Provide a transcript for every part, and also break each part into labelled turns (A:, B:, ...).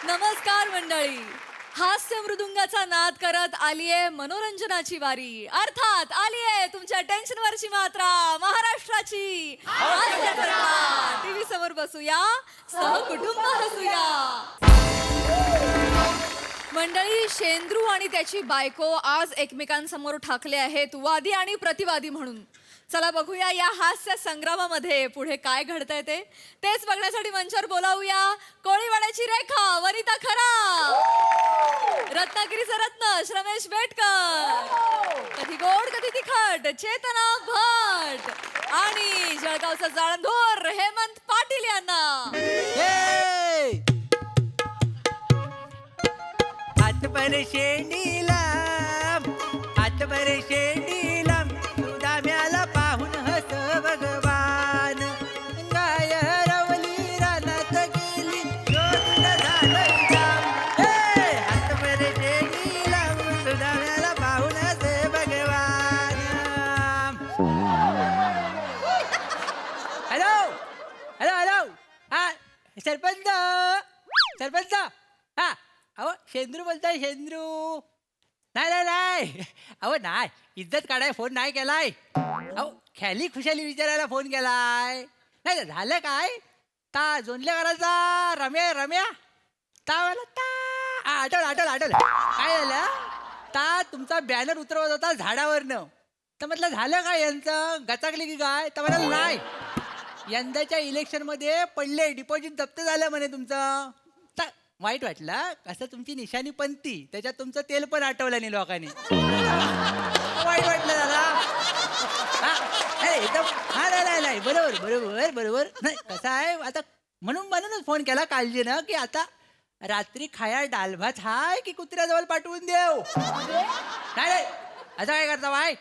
A: नमस्कार मंडळी. हास्य मृदुंगाचा नाद करत आलीये मनोरंजनाची वारी. अर्थात आलीये तुमच्या टेन्शनवरची मात्रा महाराष्ट्राची. टीव्ही समोर बसूया, सहकुटुंब हसूया. मंडळी, शेंद्रू आणि त्याची बायको आज एकमेकांसमोर ठाकले आहेत वादी आणि प्रतिवादी म्हणून. चला बघूया या हास्य संग्रामामध्ये पुढे काय घडतंय तेच बघण्यासाठी मंचावर बोलावूया कोळीवाड्याची रेखा वनिता खरा, रत्नागिरीचा रत्न श्रमेश बेटकर, कधी गोड कधी तिखट चेतना भट आणि जळगावचा जाळंधोर हेमंत पाटील यांना.
B: हातभर शेंडीला हातभर शेंडीला सुदाम्याला पाहून हस भगवान. गाय रवली रानात गेली शोधून झालं जाम. हातभर शेंडीला सुदाम्याला पाहून हस भगवान. हॅलो हॅलो हॅलो हा सरपंच सरपंच हा अहो शेंद्रू बोलताय शेंद्रू. नाही नाही नाही अहो नाही इज्जत काढाय फोन नाही केलाय. अहो ख्याली खुशाली विचारायला फोन केलाय. नाही झालं काय ता जोंधल्या करायचा रम्या रम्या ता मला ता आठवलं काय झालं ता तुमचा बॅनर उतरवत होता झाडावरनं. तर म्हटलं झालं काय यांचं गचाकली की काय. तर म्हणाल नाही यंदाच्या इलेक्शनमध्ये पडले डिपॉझिट जप्त झालं म्हणे तुमचं. तर वाईट वाटलं असं तुमची निशाणी पंती त्याच्यात तुमचं तेल पण आठवलं नाही लोकांनी. वाईट वाटलं दादा. एकदम हा नाही नाही बरोबर बरोबर बरोबर नाही कसं आहे आता म्हणूनच फोन केला काळजीनं की आता रात्री खाया डाल भात हाय की कुत्र्याजवळ पाठवून देऊ. नाही असं काय करता बाय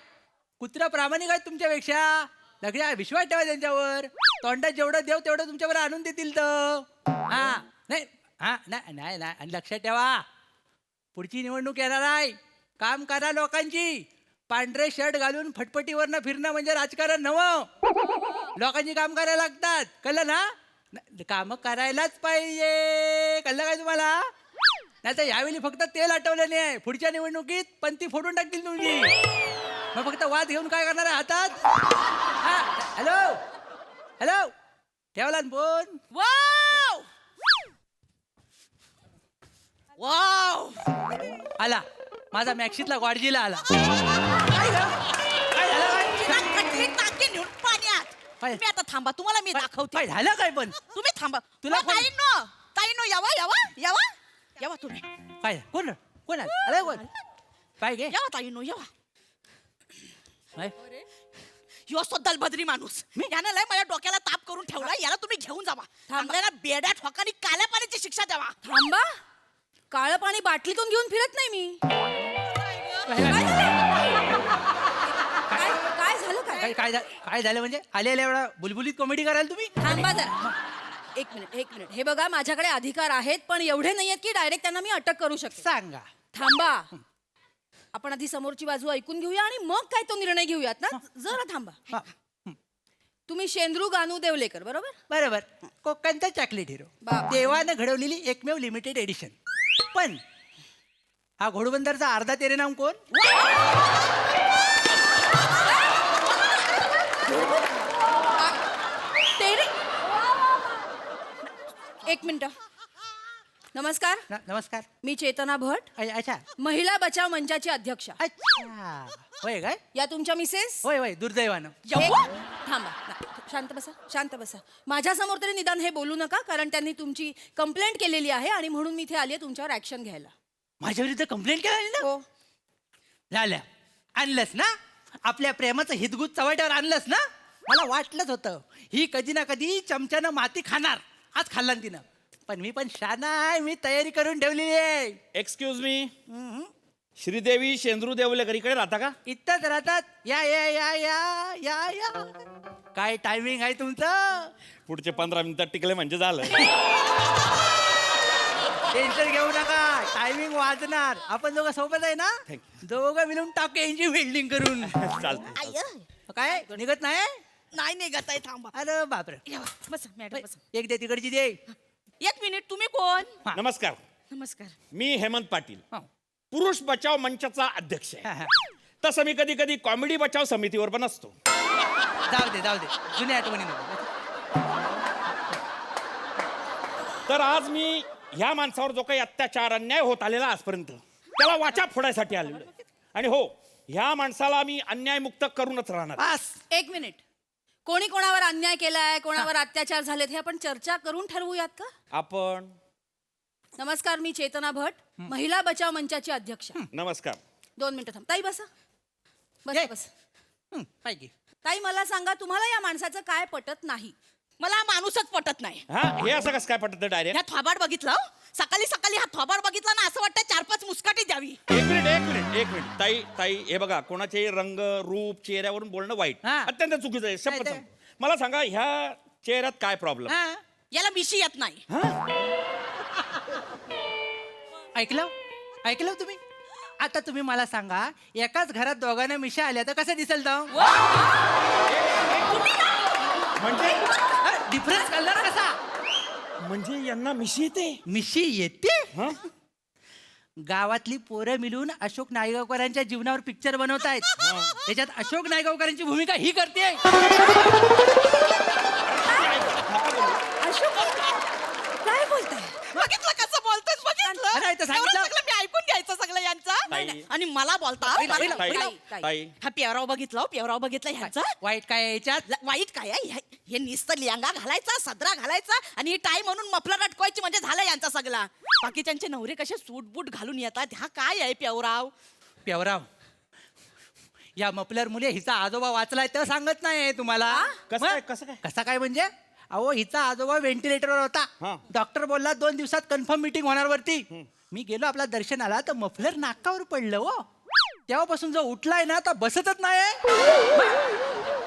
B: कुत्रा प्रामाणिक आहेत तुमच्यापेक्षा. लग्न विश्वास ठेवा त्यांच्यावर. तोंडात जेवढं देव तेवढं तुमच्यावर आणून देतील तर. हा नाही हा नाही नाही नाही आणि लक्षात ठेवा पुढची निवडणूक येणार आहे. काम करा लोकांची. पांढरे शर्ट घालून फटफटीवरनं फिरणं म्हणजे राजकारण नवं. लोकांची काम करायला लागतात कळलं ना. काम करायलाच पाहिजे कळलं काय तुम्हाला. नाही तर यावेळी फक्त तेल आठवलं नाही पुढच्या निवडणुकीत पंती फोडून टाकतील तुमची. मग फक्त वाद घेऊन काय करणार आहे हातात. हा हॅलो हॅलो ठेवला ना फोन.
A: वाव
B: वाव आला माझा मॅक्सितला गॉडजीला आला. काय झालं काय
C: मी आता थांबा तुम्हाला मी दाखवते.
B: काय झालं काय पण
C: तुम्ही थांबा.
B: तुला कोण-
C: ताईनो यावा यावा यावा यावा तुम्ही
B: काय कोण कोण आलं अरे कोण काय गे
C: यावा ताईनो यावा.
B: काय?
C: यो सद्दल बद्री माणूस यानं लय माझ्या डोक्याला ताप करून ठेवला. याला तुम्ही घेऊन जावा. थांबल्याला बेड्या ठोकानी काल्या पाण्याची शिक्षा द्यावा.
A: थांबा. काळं पाणी बाटलीतून घेऊन फिरत नाही मी. काय झालं काय.
B: काय झालं म्हणजे आलेला एवढा बुलबुलीत कॉमेडी कराल तुम्ही.
A: थांबा जरा. एक मिनिट हे बघा माझ्याकडे अधिकार आहेत पण एवढे नाही आहेत की डायरेक्ट त्यांना मी अटक करू शकते.
B: सांगा
A: थांबा. आपण आधी समोरची बाजू ऐकून घेऊया आणि मग काय तो निर्णय घेऊयात ना. जरा थांबा.
B: हा,
A: तुम्ही शेंद्रू गानू देवलेकर बरोबर.
B: बरोबर कोकणचा चॉकलेट हिरो
A: बाप.
B: देवानं घडवलेली एकमेव लिमिटेड एडिशन. पण हा घोडबंदरचा अर्धा तेरे नाम कोण.
A: तेरे एक मिनिट. नमस्कार
B: नमस्कार
A: मी चेतना भट
B: अच्छा
A: महिला बचाव मंचाची अध्यक्षा.
B: अच्छा होय काय
A: या तुमच्या मिसेस.
B: होय होय दुर्दैवानं.
A: थांबा शांत बसा. माझ्या समोर तरी निदान हे बोलू नका कारण त्यांनी तुमची कंप्लेंट केलेली आहे आणि म्हणून मी इथे आली आहे तुमच्यावर ऍक्शन घ्यायला.
B: माझ्या विरुद्ध कंप्लेंट केली ना.
A: हो
B: झाल्या आणलंस ना आपल्या प्रेमाचं हितगुज चव्हाट्यावर आणलंस ना. मला वाटलंच होतं ही कधी ना कधी चमच्यानं माती खाणार. आज खाल्ला तिनं. पण मी पण शाना आहे. मी तयारी करून ठेवलेली आहे.
D: एक्सक्यूज मी श्रीदेवी शेंद्रू देवलेकर इकडे राहता का.
B: इथंच राहतात. या या या या या या काय टायमिंग आहे तुमचं.
D: पुढचे 15 मिनिटात टिकले म्हणजे झालं.
B: टेन्शन घेऊ नका टायमिंग वाजणार. आपण दोघं सोबत आहे ना. दोघं मिळून टाकू यांची वेल्डिंग करून.
D: चालतं.
B: काय निघत नाही.
C: नाही निघत आहे थांबा.
B: अरे बापरे.
C: बसा मॅडम बसा.
B: एक दे तिकडची दे.
C: 1 मिनिट तुम्ही कोण.
D: नमस्कार
C: नमस्कार.
D: मी हेमंत पाटील
B: हो.
D: पुरुष बचाव मंचाचा अध्यक्ष
B: हा,
D: आहे.
B: हा.
D: तसं मी कधी कधी कॉमेडी बचाव समितीवर पण असतो.
B: जाऊ दे जुन्या आठवणी नको.
D: तर आज मी ह्या माणसावर जो काही अत्याचार अन्याय होत आलेला आजपर्यंत त्याला वाचा फोडायसाठी आलेलो आहे. आणि हो, ह्या माणसाला मी अन्यायमुक्त करूनच राहणार.
B: बस.
C: एक मिनिट. कोणी कोणावर अन्याय केलाय, कोणावर अत्याचार झालेत हे आपण चर्चा करून ठरवूयात का?
D: आपण
C: नमस्कार, मी चेतना भट, महिला बचाव मंचाची अध्यक्ष.
D: नमस्कार.
C: 2 मिनिटं थांब. ताई बसा.
B: ये.
C: बस.
B: पाहिजे.
C: ताई मला सांगा, तुम्हाला या माणसाचं काय पटत नाही? मला माणूसच पटत नाही.
D: हा, हे असं कसं काय पटत डायरेक्ट?
C: ह्या थोबाड बघितलं हो? सकाळी सकाळी हा थोबाड बघितला ना असं वाटतं 4-5 मुस्काटी द्यावी.
D: एक मिनिट ताई हे बघा, कोणाचे रंग रूप चेहऱ्यावरून बोलणं वाईट,
B: हा.
D: अत्यंत चुकीचं आहे. शपथ
B: काय ते?
D: सांगतो. मला सांगा, ह्या चेहऱ्यात काय प्रॉब्लेम?
B: हा.
C: याला मिशी येत नाही.
B: ऐकलं तुम्ही? आता तुम्ही मला सांगा, एकाच घरात दोघांना मिशा आल्या तर कसं दिसेल तो?
D: म्हणजे
B: डिफरन्स कळणार कसा?
D: म्हणजे यांना मिशी येते?
B: मिशी येते?
D: हा?
B: गावातली पोरं मिळून अशोक नायगावकरांच्या जीवनावर पिक्चर बनवतायत. त्याच्यात अशोक नायगावकरांची भूमिका ही करते.
C: काय बोलताय? बघितलं कसं बोलतोय? बघितलं?
B: अरे, इथं सांगितलं.
C: एवढं सगळं मी ऐकून घ्यायचं सगळं यांचं.
D: ताई.
C: आणि मला बोलता
D: ताई.
C: हा पेवराव बघितलं ह्यांचा.
B: वाईट काय आहे याच्यात?
C: वाईट काय आहे? हे नुसतं लेंगा घालायचा, सदरा घालायचा आणि ही टाय म्हणून मफलर अटकवायची म्हणजे झालं यांचा सगळा. बाकीच्यांचे नवरे कसे सूट बूट घालून येतात. हा काय आहे पेवराव?
B: पेवराव, या मफलर मुले हिचा आजोबा वाचलाय तर सांगत नाही तुम्हाला.
D: कसं काय,
B: मग?
D: कसं काय?
B: कसा काय म्हणजे? अहो, हिचा आजोबा व्हेंटिलेटरवर
D: हा.
B: होता. डॉक्टर बोलला 2 दिवसात कन्फर्म मीटिंग होणार वरती. मी गेलो आपला दर्शनाला तर मफलर नाकावर पडलं. हो, तेव्हापासून जो उठलाय ना तर बसतच नाही.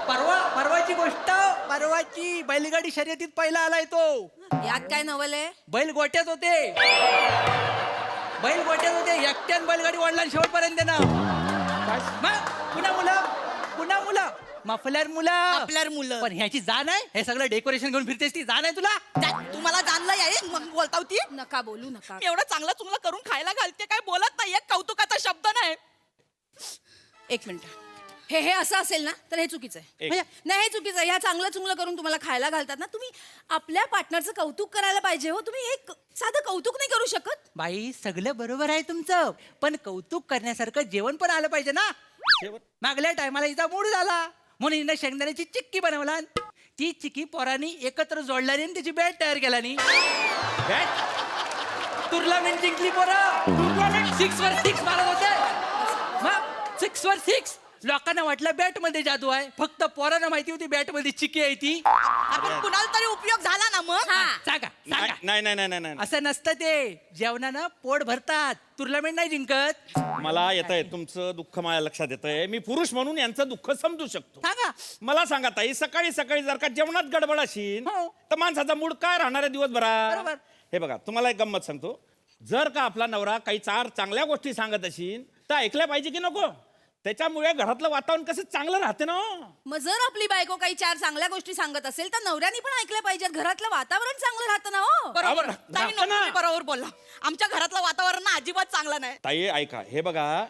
B: परवाची गोष्ट, परवाची बैलगाडी शर्यतीत पहिला आलाय तो.
C: यात काय नवल आहे?
B: बैल गोट्यात होते. एकट्यान बैलगाडी ओढला शेवटपर्यंत ना. पुन्हा मुलं मफलर मुलं.
C: आपल्यावर मुलं.
B: पण ह्याची जाण आहे, हे सगळं डेकोरेशन घेऊन फिरतेस ती जाण आहे तुला?
C: तुम्हाला जाणलं आहे मग बोलता होती. नका बोलू नका. एवढं चांगलं चुंगलं करून खायला घालते, काय बोलत नाही. एक कौतुकाचा शब्द नाही. एक मिनिट. हे असं असेल ना तर हे चुकीचं आहे.
D: एक.
C: म्हणजे नाही, हे चुकीचं आहे. ह्या चांगलं चुंगलं करून तुम्हाला खायला घालतात ना, तुम्ही आपल्या पार्टनरचं कौतुक करायला पाहिजे. हो, तुम्ही एक साधं कौतुक नाही करू शकत?
B: बाई, सगळं बरोबर आहे तुमचं, पण कौतुक करण्यासारखं जेवण पण आलं पाहिजे ना. मागल्या टायमाला हिचा मूड झाला म्हणून हिनं शेंगदाण्याची चिक्की बनवला. ती चिक्की पोरांनी एकत्र जोडल्याने आणि त्याची बॅट तयार केल्यानी. टुर्नामेंट जिंकली पोरं. 6 वर 6 मारत होते. मग 6 वर 6 लोकांना वाटलं बॅट मध्ये जादू आहे. फक्त पोरांना माहिती होती बॅट मध्ये चिक्की आहे ती. आपण कुणाला तरी उपयोग झाला ना मग. सांगा.
D: नाही.
B: असं नसतं ते. जेवणानं पोट भरतात, टुर्नामेंट नाही जिंकत.
D: मला येत आहे तुमचं दुःख, माझ्या लक्षात येत आहे. मी पुरुष म्हणून यांचं दुःख समजू शकतो.
B: सांगा.
D: मला सांगा ताई, सकाळी जर का जेवणात गडबड असेल
B: हो.
D: तर माणसाचा मूड काय राहणार आहे दिवसभरात?
B: बरोबर.
D: हे बघा, तुम्हाला एक गंमत सांगतो. जर का आपला नवरा काही 4 चांगल्या गोष्टी सांगत असेल तर ऐकल्या पाहिजे की नको? त्याच्यामुळे घरातलं वातावरण कसं चांगलं राहते ना.
C: मग जर आपली बायको काही 4 चांगल्या गोष्टी सांगत असेल तर नवऱ्याने पण ऐकल्या पाहिजेत. घरातलं वातावरण चांगलं राहतं ना. हो,
D: बरोबर.
C: ताई, तुम्ही बरोबर बोलला. आमच्या घरातलं वातावरण ना अजिबात चांगलं नाही.
D: ताई ऐका, हे बघा,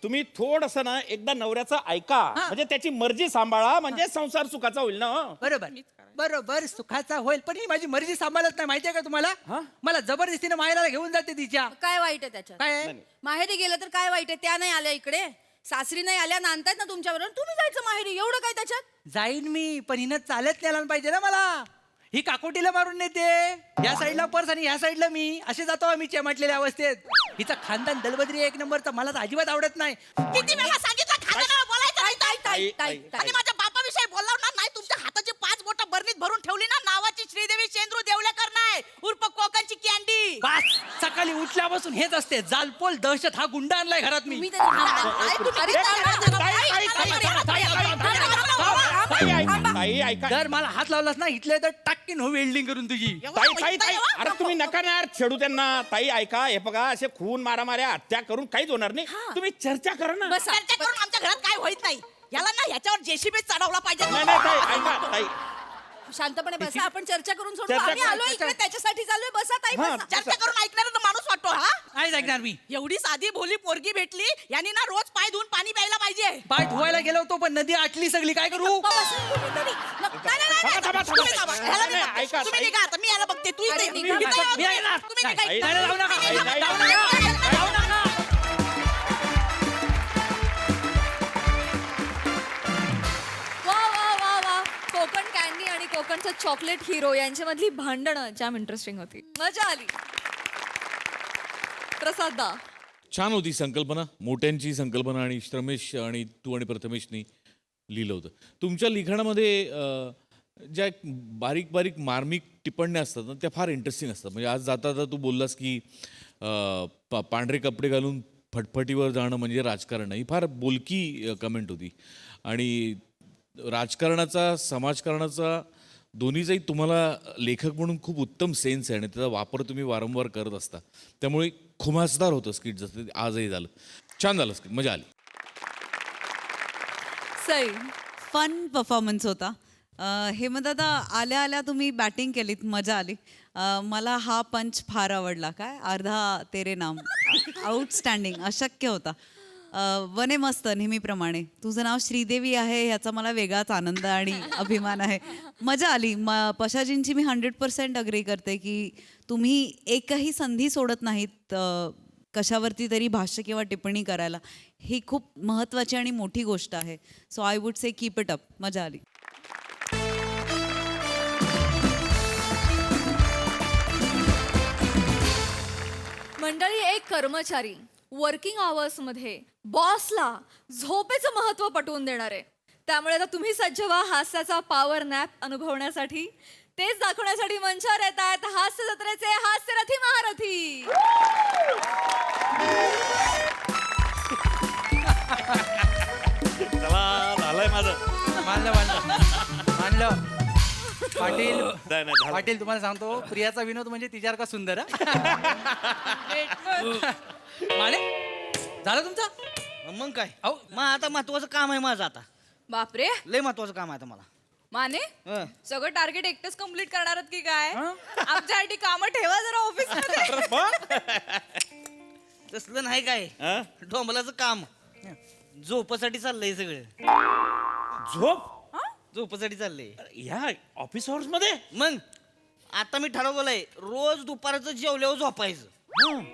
D: तुम्ही थोडस ना एकदा नवऱ्याचं ऐका, म्हणजे त्याची मर्जी सांभाळा, म्हणजे संसार सुखाचा होईल ना.
B: बरोबर सुखाचा होईल. पण ही माझी मर्जी सांभाळत नाही, माहितीये का तुम्हाला? मला जबरदस्तीने माहेराला घेऊन जाते तिच्या.
C: काय वाईट आहे त्याच्यात?
B: काय आहे?
C: माहेरी गेलं तर काय वाईट आहे? त्या नाही आल्या इकडे, सासरी नाही आल्या, नांदतायत ना तुमच्याबरोबर, तुम्ही जायचं माहेरी. एवढं काय त्याच्यात?
B: जाईन मी, पण हिनं चालत न्यायला पाहिजे ना मला. ही काकोटीला मारून नेते, या साईडला पर्स आणि ह्या साईडला मी, असे जातो आम्ही चेमाटलेल्या अवस्थेत. हिचं खानदान दलबद्री एक नंबरचं, मला तर अजिबात आवडत नाही.
C: किती वेळा सांगितलं खानदानाला बोलायचं नाही.
D: ताई,
C: आणि माझ्या बापाविषयी बोलला ना, नाही तुमच्या हाताची 5 बोटं बरणीत भरून ठेवली ना, नावाची श्रीदेवी शेंद्रू देवलेकर नाही, उर्फ कोकणची कॅन्डी.
B: बस, सकाळी उठल्यापासून हेच असते. जालपोल दहशत हा गुंडा आणलाय घरात मी.
D: ताई ऐका.
B: जर मला हात लावलास ना इथले तर टाकीन हो वेल्डिंग करून तुझी.
D: ताई अरे तुम्ही नका ना यार छेडू त्यांना. ताई ऐका, हे बघा, असे खून मारामाऱ्या हत्या करून काहीच होणार नाही. तुम्ही चर्चा करा ना.
C: चर्चा करून आमच्या घरात काय होत नाही. याला ना ह्याच्यावर जेसीबी चढवला पाहिजे.
D: नाही ताई ऐका. ताई
C: शांतपणे बसा, आपण चर्चा करून सोडू.
D: चर्चा
C: आम्ही आलो
B: करू.
C: इकडे त्याच्यासाठी चाललोय. बसा ताई,
D: हा,
C: बसा. चर्चा करून ऐकणारा माणूस वाटतो हा.
B: नाहीच ऐकणार मी.
C: एवढी साधी भोली पोरगी भेटली यांनी ना रोज पाय धुवून पाणी प्यायला पाहिजे.
B: पाय धुवायला गेलो होतो पण नदी आटली सगळी, काय करू?
C: नाही, नाही, नाही,
D: थांबा, थांबा,
C: तुम्ही थांबा.
D: थांबा.
C: ह्याला मी
D: नाही,
C: बघते.
D: ऐका,
C: तुम्ही
D: ताई.
C: निघा आता, मी याला बघते. तू इथे
A: अरे,
C: ये.
A: निघा,
C: मी काय-
B: मी ऐकणार.
C: तुम्ही निघा.
D: आई,
B: नाही, जाऊ नका.
D: आई, आई,
B: जाऊ नका. जाऊ नका.
A: वा वा वा वा, कोकण कॅन्डी आणि कोकणचं चॉकलेट हिरो यांच्यामधली भांडणं जाम इंटरेस्टिंग होती, मजा आली. प्रसाद दा,
E: छान होती संकल्पना, मोठ्यांची संकल्पना, आणि रमेश आणि तू आणि प्रथमेशनी लिहिलं होतं. तुमच्या लिखाणामध्ये ज्या बारीक बारीक मार्मिक टिप्पण्या असतात ना, त्या फार इंटरेस्टिंग असतात. म्हणजे आज जाता जाता तू बोललास की पांढरे कपडे घालून फटफटीवर जाणं म्हणजे राजकारण नाही. ही फार बोलकी कमेंट होती. आणि राजकारणाचा, समाजकारणाचा दोन्हीचाही तुम्हाला लेखक म्हणून खूप उत्तम सेन्स आहे आणि त्याचा वापर तुम्ही वारंवार करत असता. त्यामुळे खुमासदार होतं स्किट, जसं आजही झालं. छान झालं स्किट, मजा आली.
A: सई,
F: फन परफॉर्मन्स होता. हेमदादा आल्या आल्या तुम्ही बॅटिंग केलीत, मजा आली. मला हा पंच फार आवडला. काय अर्धा तेरे नाम, आउटस्टँडिंग, अशक्य होता. वने मस्त नेहमीप्रमाणे. तुझं नाव श्रीदेवी आहे ह्याचा मला वेगळाच आनंद आणि अभिमान आहे. मजा आली. पशाजींची मी 100% अग्री करते की तुम्ही एकही संधी सोडत नाहीत कशावरती तरी भाष्य किंवा टिप्पणी करायला. ही खूप महत्त्वाची आणि मोठी गोष्ट आहे. So I would say keep it up. मजा आली.
A: मंडळी, एक कर्मचारी वर्किंग आवर्समध्ये बॉसला झोपेचं महत्त्व पटवून देणार आहे. त्यामुळे आता तुम्ही सज्ज व्हा हास्याचा पॉवर नॅप अनुभवण्यासाठी. तेच दाखवण्यासाठी मंचावर येत आहेत हास्य जत्रेचे हास्यरथी महारथी.
D: चला, झालंय माझं.
B: मानलं मानलं मानलं. पाटील
D: नाही, नाही, झालं.
B: पाटील, तुम्हाला सांगतो, प्रियाचा विनोद म्हणजे तिच्यासारखा सुंदर हा. माने, झालं तुमचं?
G: मग काय
B: अहो.
G: मग आता महत्वाचं काम आहे माझं. आता
C: बापरे,
G: लय महत्वाचं काम आहे आता मला.
C: माने
G: हं.
C: सगळं टार्गेट एकटंच कम्प्लीट करणार की काय? आमच्यासाठी कामं ठेवा जरा ऑफिस.
G: तसलं नाही काय,
D: हं?
G: डोंबलाचं काम झोपासाठी चाललंय सगळं.
D: झोप
G: झोपासाठी चाललंय.
D: ह्या ऑफिस आवर्स मध्ये?
G: मग आता मी ठरवलंय रोज दुपारचं जेवल्यावर झोपायचं.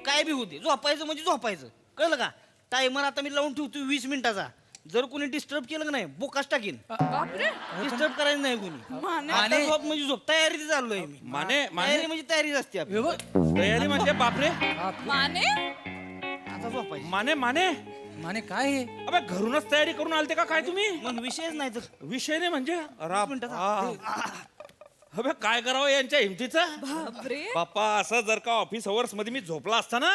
G: काय बी होते, झोपायचं म्हणजे झोपायचं. कळलं का? टायमर आता मी लावून ठेवतो 20 मिनिटाचा. जर कोणी डिस्टर्ब केलं का नाही बोकाच टाकीन. डिस्टर्ब करायचं नाही कोणी. आता झोप म्हणजे झोप. तयारी चाललोय मी.
D: माने माने
G: तयारी म्हणजे तयारीच असते आपली.
D: तयारी म्हणजे बापरे.
C: माने
G: आता झोपायचं.
D: माने माने
B: माने काय हे?
D: अबे, घरूनच तयारी करून आलते का काय तुम्ही?
G: मग विषयच नाही तर.
D: विषय नाही म्हणजे
G: मिनिटाचा.
D: अबे, काय करावं यांच्या हिमतीचं?
C: बापरे,
D: बाप्पा, असं जर का ऑफिस अवर्स मध्ये मी झोपला असता ना,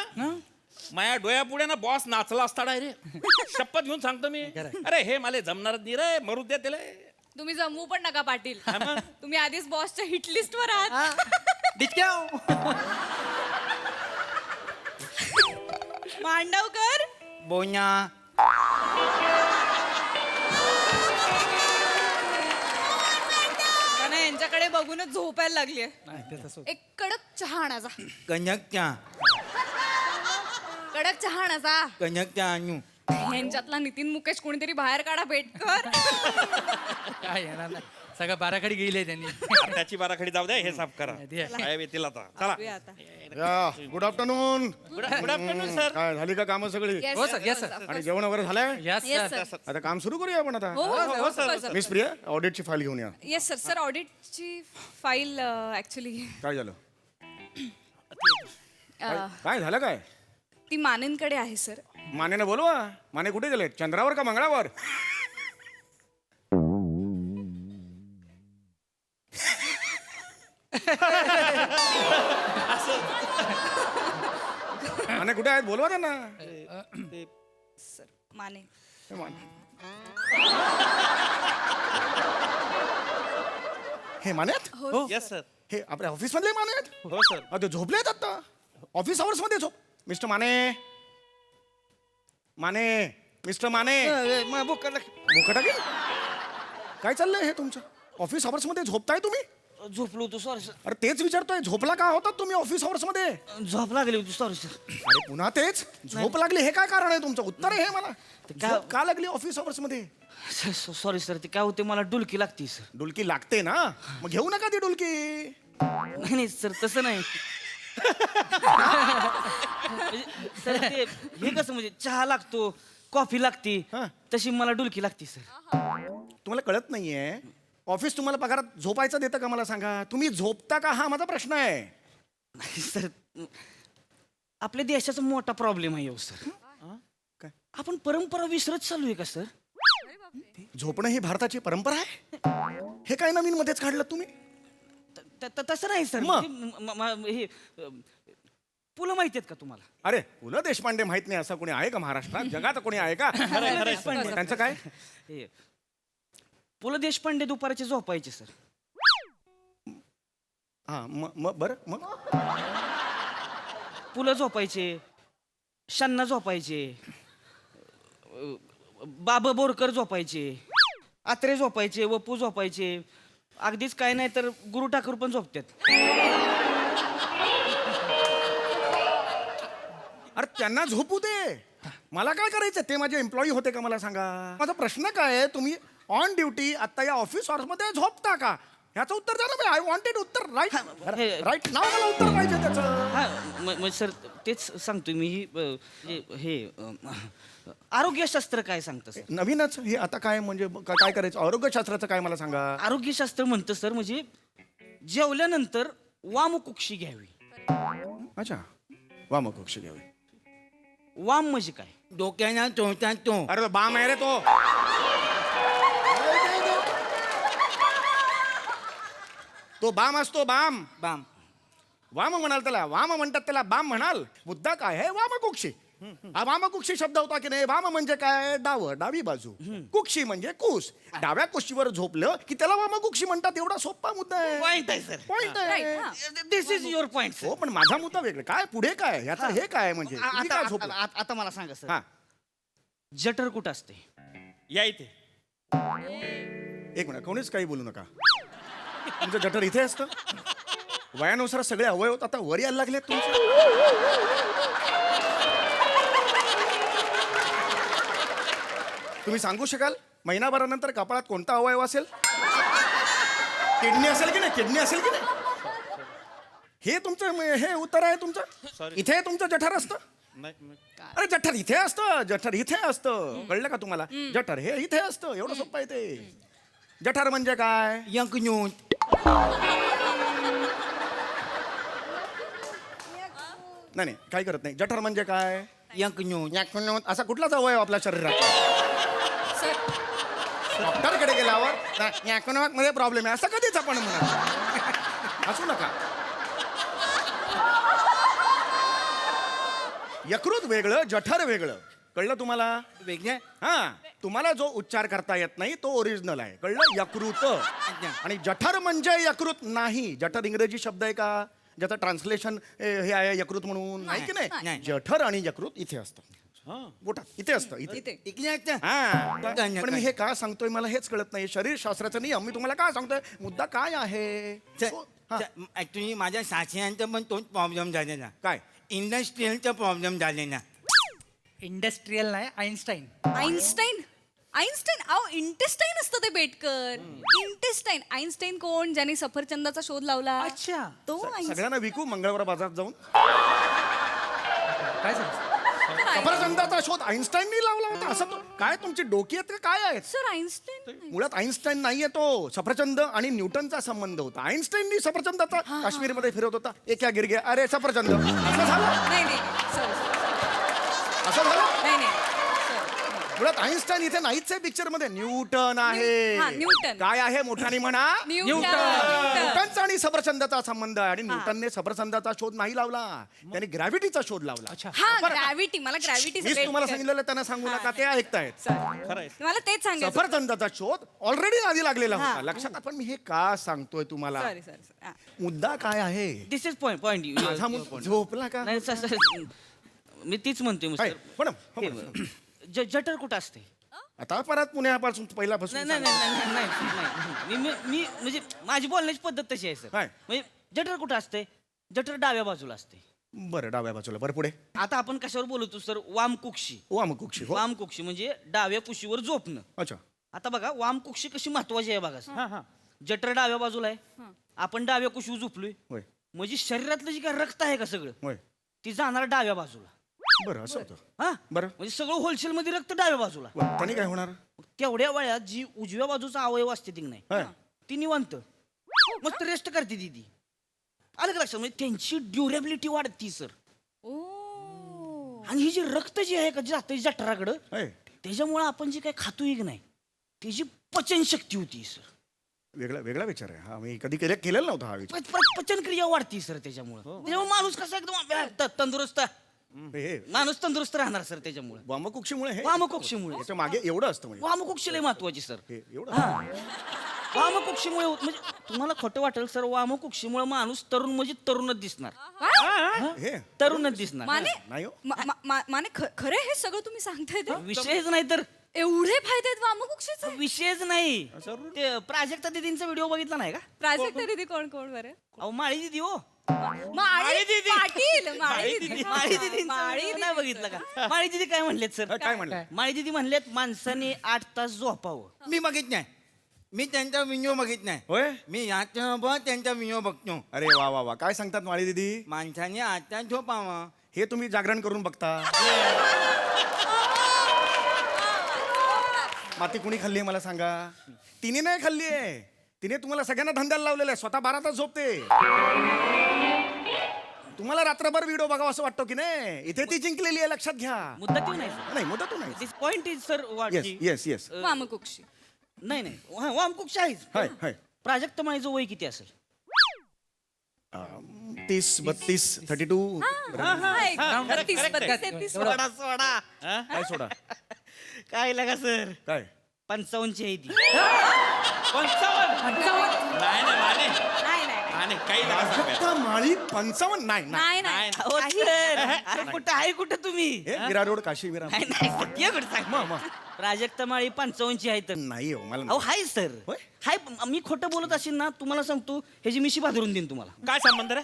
D: माझ्या डोळ्यापुढे ना बॉस नाचला असता डायरेक्ट. शपथ घेऊन सांगतो मी. अरे हे मला जमणार नाही रे, मरू द्या त्याला.
C: तुम्ही जमवू पण नका पाटील.
D: हा मग?
C: तुम्ही आधीच बॉसच्या हिट लिस्ट वर आहात.
B: डिचक्याव.
C: मांडवकर,
G: बोन्या
C: त्यांना यांच्याकडे बघूनच झोपायला लागलीये.
B: नाही, ते तसं.
C: एक कडक चहा आणायचा.
G: कन्याक्त्या
C: कडक चहा आणायचा.
G: कन्याक्त्या आणू.
C: यांच्यातला नितीन मुकेश कोणीतरी बाहेर काढा भेटकर.
B: काय येणार नाही. सगळं बाराखडी गेली त्यांनी.
D: त्याची बाराखडी जाऊ द्या, हे साफ करा.
B: दे.
D: साहेब येतील आता. चला.
C: आता
H: या good afternoon.
D: Good afternoon sir.
H: काय झाली का कामं सगळी?
B: हो सर, येस सर.
H: आणि जेवण वगैरे झालंय?
B: Yes
C: yes
B: sir.
C: सर.
H: आता काम सुरू करूया आपण आता.
C: हो सर.
H: मिस प्रिया, ऑडिटची फाईल घेऊन या.
C: Yes sir. सर ऑडिटची फाईल ऍक्च्युली
H: काय झालं? काय झालं काय?
C: ती मानेंकडे आहे सर.
H: मानेने बोलवा. माने कुठे गेले? चंद्रावर का मंगळावर? माने कुठे आहेत? बोलवा त्यांना.
C: सर माने.
H: हे माने. हे माने आहेत?
D: Yes sir.
H: हे आपल्या ऑफिस मधले माने आहेत?
D: हो सर.
H: ते झोपले आहेत आता ऑफिस आवर्स मध्ये. झोप मिस्टर माने. माने, मिस्टर माने.
G: भूक
H: मुखटा की काय चाललंय हे तुमचं? ऑफिस आवर्स मध्ये झोपताय तुम्ही?
G: झोपलो होतो सॉरी सर.
H: अरे तेच विचारतोय झोपला का होता तुम्ही ऑफिस आवर्स मध्ये?
G: झोप लागली होती सॉरी सर.
H: अरे पुन्हा तेच झोप लागली हे काय कारण आहे तुमचं? उत्तर आहे हे मला.
G: काय-
H: झोप का लागली ऑफिस आवर्स मध्ये?
G: सॉरी सर, ते काय होते मला डुलकी लागते सर.
H: डुलकी लागते ना, मग घेऊ नका ती डुलकी.
G: नाही नाही सर, तसं नाही. म्हणजे, सर ते हे कसं म्हणजे चहा लागतो, कॉफी लागते,
H: हा.
G: तशी मला डुलकी लागते सर.
H: तुम्हाला कळत नाहीये ऑफिस तुम्हाला पगारात झोपायचं देतं का मला सांगा? तुम्ही झोपता का हा माझा प्रश्न आहे.
G: नाही सर, आपल्या देशाचा मोठा प्रॉब्लेम आहे हो सर.
H: काय?
G: आपण परंपरा विसरत चालू आहे का सर?
H: झोपणं ही भारताची परंपरा आहे. हे काय नवीन मध्येच काढलं तुम्ही?
G: तसं नाही सर.
H: मग?
G: म्हणजे हे पु ल माहिती आहेत का तुम्हाला?
H: अरे पु ल देशपांडे माहित नाही असं कोणी आहे का महाराष्ट्रात? जगात कोणी आहे का? त्यांचं काय?
G: हे पु ल देशपांडे दुपारचे झोपायचे सर.
H: हा मग बरं मग
G: पु ल झोपायचे, शन्ना झोपायचे, बाबा बोरकर झोपायचे, आत्रे झोपायचे, वपू झोपायचे, अगदीच काय नाही तर गुरु ठाकूर पण झोपतात.
H: अरे त्यांना झोपू दे, मला काय करायचं? ते माझे एम्प्लॉई होते का मला सांगा? माझा प्रश्न काय आहे, तुम्ही ऑन ड्युटी आता या ऑफिस आवर्स मध्ये झोपता का? ह्याचं उत्तर द्या ना. आय वॉन्टेड उत्तर. राईट राईट नाव मला उत्तर पाहिजे त्याचं.
G: हा मग सर तेच सांगतोय मी. हे आरोग्यशास्त्र काय सांगतं सर?
H: नवीनच हे आता काय म्हणजे काय करायचं? आरोग्यशास्त्राचं काय मला सांगा?
G: आरोग्यशास्त्र म्हणतं सर म्हणजे जेवल्यानंतर वामकुक्षी घ्यावी.
H: अच्छा वामकुक्षी घ्यावी.
G: वाम म्हणजे काय?
B: डोक्याना तोंडात तो.
H: अरे तो बाम आहे रे तो. तो बाम असतो बाम.
G: बाम.
H: वाम म्हणाल त्याला, वाम म्हणतात त्याला, बाम म्हणाल. मुद्दा काय आहे? वामकुक्षी. हा वामकुक्षी शब्द होता की नाही? वाम म्हणजे काय? डावं, डावी बाजू. कुक्षी म्हणजे कुस. डाव्या कुशीवर झोपलं की त्याला वामकुक्षी म्हणतात. एवढा सोपा मुद्दा आहे.
G: पॉइंट आहे सर.
H: पॉइंट आहे.
G: दिस इज युअर पॉइंट सर.
H: हो पण माझा मुद्दा वेगळा. काय पुढे काय? याचं हे काय म्हणजे? तुम्ही काय झोपलं?
G: आता मला सांगा सर,
H: हा
G: जठर कुठं असते?
D: या इथे.
H: एक मिनिट, कोणीच काही बोलू नका. तुमचं जठर इथे असतं. वयानुसार सगळे अवयव आता वर यायला लागलेत तुमचे. तुम्ही सांगू शकाल महिनाभरानंतर कपाळात कोणता अवयव असेल? किडनी असेल की नाही? किडनी असेल की नाही? हे तुमचं हे उत्तर आहे तुमचं. इथे तुमचं जठर असतं. अरे जठर इथे असतं, जठर इथे असतं. कळलं का तुम्हाला? जठर हे इथे असतं. एवढं सोपं आहे ते. जठर म्हणजे काय?
B: यंकन्यूट.
H: नाही काही करत नाही. जठर म्हणजे काय?
B: यंकन्यूट.
H: याकून असा कुठलाच अवयव आपल्या शरीरात? डॉक्टरकडे गेल्यावर याकून मध्ये प्रॉब्लेम आहे असं कधीच आपण म्हणा. असू नका. यकृत वेगळं, जठर वेगळं. कळलं तुम्हाला?
B: वेगळे.
H: हा तुम्हाला जो उच्चार करता येत नाही तो ओरिजिनल आहे. कळलं? यकृत. आणि जठर म्हणजे यकृत नाही. जठर इंग्रजी शब्द आहे का ज्याचं ट्रान्सलेशन हे आहे यकृत म्हणून? नाही की नाही? जठर आणि यकृत इथे असतं. बोटात इथे असतं. इथे.
B: इकडे
H: हा पण मी हे का सांगतोय मला हेच कळत नाही. शरीर शास्त्राचा नियम मी तुम्हाला काय सांगतोय? मुद्दा काय आहे? हा.
B: ऍक्च्युली माझ्या सासऱ्यांचा पण तोच प्रॉब्लेम झालेला.
H: काय?
B: इंडस्ट्रीयलचा प्रॉब्लेम झालेला. इंडस्ट्रियल नाही, आईन्स्टाईन.
C: आईन्स्टाईन. आईन्स्टाईन अहो इंटेस्टाईन असतं ते बेटकर. इंटेस्टाईन. आईन्स्टाईन कोण? ज्याने सफरचंदाचा शोध लावला.
B: अच्छा.
C: तो आईन्स्टाईन.
H: सगळ्यांना विकू मंगळवार बाजारात जाऊन.
B: काय सांग?
H: सफरचंदाचा शोध आईन्स्टाईननी लावला होता असं काय तुमची डोकी आहेत का काय आहेत?
C: Sir Einstein.
H: मुळात आईन्स्टाईन नाहीये तो. सफरचंद आणि न्यूटनचा संबंध होता. आईन्स्टाईननी सफरचंदाचा काश्मीरमध्ये फिरवत होता. एका गिरगे अरे सफरचंद असं झालं.
C: नाही नाही सर
H: असं झालं.
C: नाही नाही
H: मुळात आईन्स्टाईन इथे नाहीच आहे पिक्चर मध्ये. न्यूटन आहे.
C: हा, न्यूटन.
H: काय आहे मोठ्याने म्हणा?
C: न्यूटन.
H: न्यूटनचा आणि सफरचंदाचा संबंध आहे. आणि न्यूटनने सफरचंदाचा शोध नाही लावला, त्याने ग्रॅव्हिटीचा शोध लावला.
C: हा ग्रॅव्हिटी. मला ग्रॅव्हिटी
H: मीच तुम्हाला सांगितलेलं त्यांना सांगू नका. ते ऐकतायत.
C: मला तेच सांगायचं.
H: सफरचंदाचा शोध ऑलरेडी आधी लागलेला होता. लक्षात. पण मी हे का सांगतोय तुम्हाला?
C: Sorry sorry.
H: मुद्दा काय आहे?
G: दिस इज पॉइंट. पॉइंट.
H: माझा मुद्दा झोपला का?
G: नाही सर, मी तीच म्हणतोय
H: काय?
G: सर.
H: पण
G: जठर कुठं असते?
H: आता परत पुण्यापासून पहिल्यापासून
G: नाही नाही नाही नाही नाही मी म्हणजे माझी बोलण्याची पद्धत तशी आहे सर
H: काय?
G: म्हणजे जठर कुठं असते जठर डाव्या बाजूला असते
H: बरं डाव्या बाजूला बरं पुढे
G: आता आपण कशावर बोलतो सर वामकुक्षी
H: वामकुक्षी हो
G: वामकुक्षी म्हणजे डाव्या कुशीवर झोपणं
H: अच्छा
G: आता बघा वामकुक्षी कशी महत्वाची आहे बघा sir. जठर डाव्या बाजूला आहे आपण डाव्या कुशीवर झोपलोय
H: होय
G: म्हणजे शरीरातलं जे काय रक्त आहे का सगळं
H: होय
G: ती जाणार डाव्या बाजूला
H: बरं असं होतं
G: हा
H: बरं
G: म्हणजे सगळं होलसेल मध्ये रक्त डाव्या बाजूला
H: बरं, त्याने काय होणार
G: मग तेवढ्या वेळात जी उजव्या बाजूचा अवयव असते ती नाही
H: हा.
G: ती निवांत मस्त रेस्ट करते ती आलं का लक्षात म्हणजे त्यांची ड्युरेबिलिटी वाढती सर
A: ओ
G: आणि ही जी रक्त जी आहे का जाते जठराकडं
H: होय.
G: त्याच्यामुळे आपण जे काही खातोय की नाही त्याची पचनशक्ती होती सर
H: वेगळा वेगळा विचार आहे हा मी कधी केलेला नव्हता हा विचार
G: पचनक्रिया वाढती सर त्याच्यामुळे माणूस कसा एकदम तंदुरुस्त
H: हे
G: माणूस तंदुरुस्त राहणार सर त्याच्यामुळे
H: वामकुक्षीमुळे हे
G: वामकुक्षीमुळे
H: याच्या मागे एवढं असतं म्हणजे
G: वामकुक्षी लय महत्वाची सर
H: हे एवढं
G: वामकुक्षीमुळे म्हणजे तुम्हाला खोटं वाटेल सर वामकुक्षीमुळे माणूस तरुण म्हणजे तरुणच दिसणार
H: हे
G: तरुणच दिसणार
A: माने
H: नाही हो
A: माने खरे हे सगळं तुम्ही सांगताय ते
G: विषयच नाही तर
A: एवढे फायदे आहेत वामकुक्षीचे
G: विषयच नाही ते प्राजक्ता दिदींचा व्हिडिओ बघितला नाही का
A: प्राजक्ता दीदी कोण कोण बरं
G: अहो माळी दिदी हो
A: माळी दीदी पाटील माळी दीदी
G: माळी दिदींचा video नाही बघितला का माळी दिदी काय म्हणलेत सर
H: काय म्हणलं
G: माळी दिदी म्हणलेत माणसाने 8 तास झोपावं
I: मी बघित नाही मी त्यांचा व्हिडिओ बघित नाही
H: होय
I: मी याच्या त्यांचा व्हिडिओ बघतो
H: अरे वा वा वा काय सांगतात माळी दीदी
I: माणसाने आता झोपावं
H: हे तुम्ही जागरण करून बघता माती कुणी खाल्ली आहे मला सांगा तिने नाही खाल्ली आहे तिने तुम्हाला सगळ्यांना धंद्याला लावलेला आहे स्वतः 12 तास झोपते तुम्हाला रात्रभर व्हिडिओ बघावं असं वाटतो की नाही इथे ती जिंकलेली आहे लक्षात घ्या
G: मुद्दा क्यों नाही सर
H: नाही मुद्दा तू नाही
G: दिस पॉइंट इज सर वाट
H: येस येस येस
A: वामकुक्षी
G: नाही नाही वामकुक्ष आहेच
H: हाय हाय
G: प्राजक्त माळीचं वय किती असेल
H: 30 32 32
G: सोडा सोडा
H: काय सोडा
G: काय लगा सर
H: काय
G: 55 आहे ती
D: 55 नाही नाही माने माने काही नका सांगू.
H: आता माळी 55 नाही नाही
A: नाही
G: अहो, सर, अरे कुठं आहे कुठं तुम्ही
H: हे मीरा रोड काशी मीरा
G: नाही, नाही, सत्य कुठं सांग.
H: मग, मग.
G: प्राजक्त माळी 55 आहे तर
H: नाही हो मला
G: अहो हाय सर
H: होय?
G: हाय मी खोटं बोलत असेल ना तुम्हाला सांगतो ह्याची मिशी भादरून देईन तुम्हाला
D: काय संबंध रे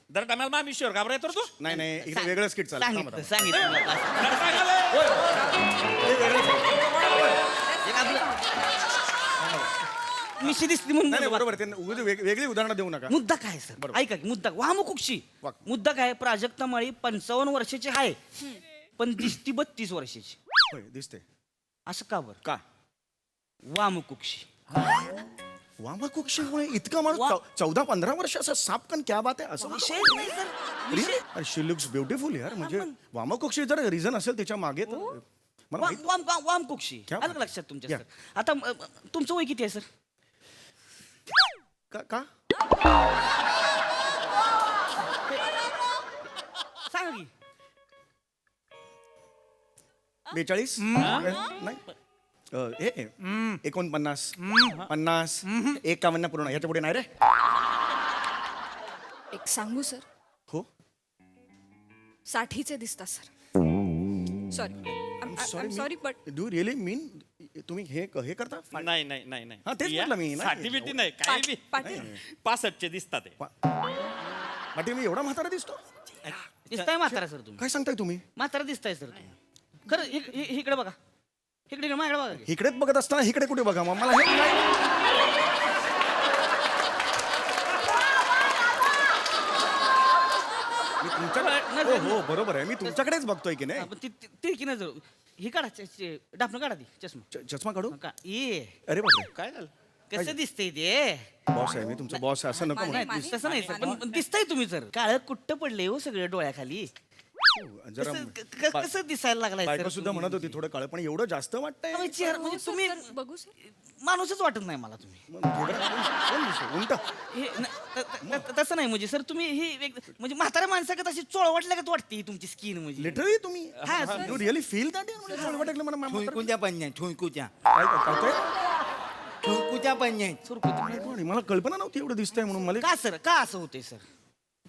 D: दर टायमाला मा मिशीवर घाबराय तर तू
H: नाही नाही इकडे वेगळं स्किट चालू
G: सांगितलं सांगितलं
D: दर टायमाला
G: एक आपलं मिशी दिसली म्हणून
H: नाही नाही,
G: बोललो.
H: बरोबर ते उगाच वेगळी उदाहरणं देऊ नका
G: मुद्दा काय सर ऐका की मुद्दा वामकुक्षी
H: वाह.
G: मुद्दा काय प्राजक्ता माळी 55 वर्षाची आहे पण दिसती 32 वर्षाची
H: होय दिसते
G: असं का बरं
H: का
G: वामकुक्षी
H: वामकुक्षीमुळे इतका माणूस 14-15 वर्ष असं सापकन क्या बात आहे असं
G: विषय नाही सर
H: शी लुक्स ब्युटिफुल यार म्हणजे वामकुक्षी जर रिझन असेल त्याच्या मागे तर मला माहित-
G: वामकुक्षी
H: क्या
G: आलं का लक्षात तुमच्या सर आता तुमचं वय किती आहे सर
H: का
G: सांगा की
H: 42 नाही हे 49 50 51 पूर्ण याच्या पुढे नाही रे
A: एक सांगू सर
H: हो
A: 60चे दिसतात sir sorry sorry but
H: do really mean तुम्ही हे करता
D: नाही नाही नाही नाही
H: हा, तेच म्हटलं मी, नाही.
D: साठी बिटी नाही काही बी
A: पाटील
D: 65 दिसतात ते.
H: वाटे मी एवढा म्हातारा दिसतो
G: दिसताय म्हातारा सर तुम्ही
H: काय सांगताय तुम्ही
G: म्हातारा दिसताय सर तुम्ही खरं इकडे बघा इकडे माझ्याकडे बघा की.
H: इकडेच बघत असताना इकडे कुठे बघा मग मला हे नाही. मी तुमच्याकडे हो बरोबर आहे मी तुमच्याकडेच बघतोय की नाही
G: हा, पण ती की नाही जरूर ही काढा डापणं काढा ती चष्मा
H: चष्मा काढू
G: का ये
H: अरे बापरे
G: काय झालं कसं दिसतंय ते
H: बॉस आहे मी तुमचा बॉस आहे असं नको
A: माने-
H: म्हणू.
G: नाही तसं नाही सर पण दिसतंय तुम्ही सर काळ कुट्ट पडले हो सगळे डोळ्याखाली
H: जरा
G: कसं दिसायला लागलाय
H: बायको
G: सर
H: सुद्धा म्हणत होती थोडं काळ पण एवढं जास्त वाटतंय
G: तुम्ही? चेहरा म्हणजे तुम्ही
A: बघू सर
G: माणूसच वाटत नाही मला तुम्ही
H: मग कोण दिसतो? उलटा
G: हे तसं नाही म्हणजे सर तुम्ही ही म्हणजे म्हाताऱ्या माणसाकडे तशी चोळ वाटल्या का वाटते तुमची स्किन म्हणजे
H: लिटरली तुम्ही
G: हा, sir.
H: You really feel that वाटलं मला
I: ठुयकूच्या पंजाय ठुयकूच्या
H: काय करतोय
I: ठुयकूच्या पंजाय
H: आणि मला कल्पना नव्हती एवढं दिसतंय म्हणून मला
G: का सर का असं होते सर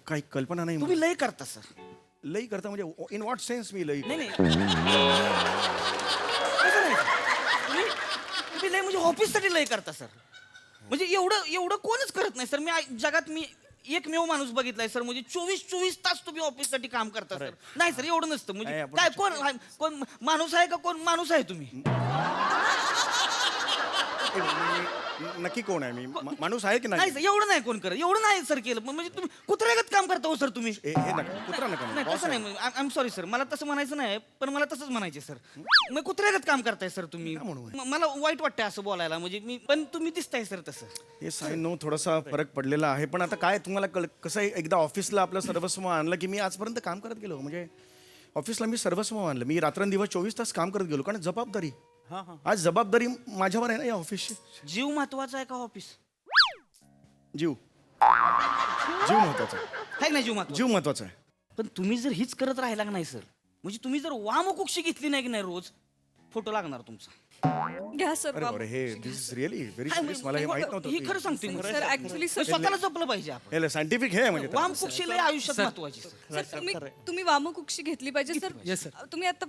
H: काही कल्पना नाही
G: तुम्ही
H: मला.
G: लय करता सर
H: लई करता म्हणजे इन व्हॉट सेन्स मी लई
G: नाही नाही तसं नाही म्हणजे ऑफिससाठी लय करता सर. म्हणजे एवढं कोणच करत नाही सर. जगात मी एकमेव माणूस बघितलाय सर. म्हणजे 24 तास तुम्ही ऑफिससाठी काम करता सर. नाही सर एवढं नसतं. म्हणजे
H: नाही, आपण-
G: काय कोण माणूस आहे का कोण माणूस आहे तुम्ही?
H: नक्की कोण आहे मी माणूस आहे की
G: नाही
H: नाही
G: सर एवढं नाही कोण करत. एवढं नाही सर केलं. म्हणजे तुम्ही कुत्र्यागत काम करता हो सर तुम्ही.
H: हे नका कुत्रा नका
G: नाही
H: boss
G: तसं
H: आहे.
G: नाही. I am sorry sir. मला तसं म्हणायचं नाही पण मला तसंच म्हणायचे सर. मग कुत्र्यागत काम करताय सर तुम्ही.
H: काय म्हणू?
G: मला वाईट वाटतंय असं बोलायला. म्हणजे पण तुम्ही दिसताय सर तसं.
H: हे साईन नो थोडासा फरक पडलेला आहे पण आता काय तुम्हाला कसं आहे, एकदा ऑफिसला आपलं सर्वस्व आणलं की मी आजपर्यंत काम करत गेलो. म्हणजे ऑफिसला मी सर्वस्व आणलं. मी रात्रंदिवस 24 तास काम करत गेलो कारण जबाबदारी. आज जबाबदारी माझ्यावर आहे ना या ऑफिसची.
G: जीव महत्वाचा आहे का ऑफिस?
H: जीव महत्वाचा आहे.
G: आहे ना जीव महत्वाचा.
H: जीव महत्वाचा आहे.
G: पण तुम्ही जर हीच करत राहिला का नाही सर म्हणजे तुम्ही जर वामकुक्षी घेतली नाही की नाही रोज फोटो लागणार तुमचा.
A: घ्या सर
H: अरे बरं हे दिस इज रिअली व्हेरी सिरियस. मला हे माहित नव्हतं.
G: ही खरं सांगतोय मी.
A: सर ऍक्च्युली सर
G: स्वतःला जपलं पाहिजे आपण.
H: हे सायंटिफिक हे आहे म्हणजे
G: वामकुक्षी लय आयुष्यात महत्वाची सर.
J: तुम्ही वामकुक्षी घेतली पाहिजे सर. तुम्ही आता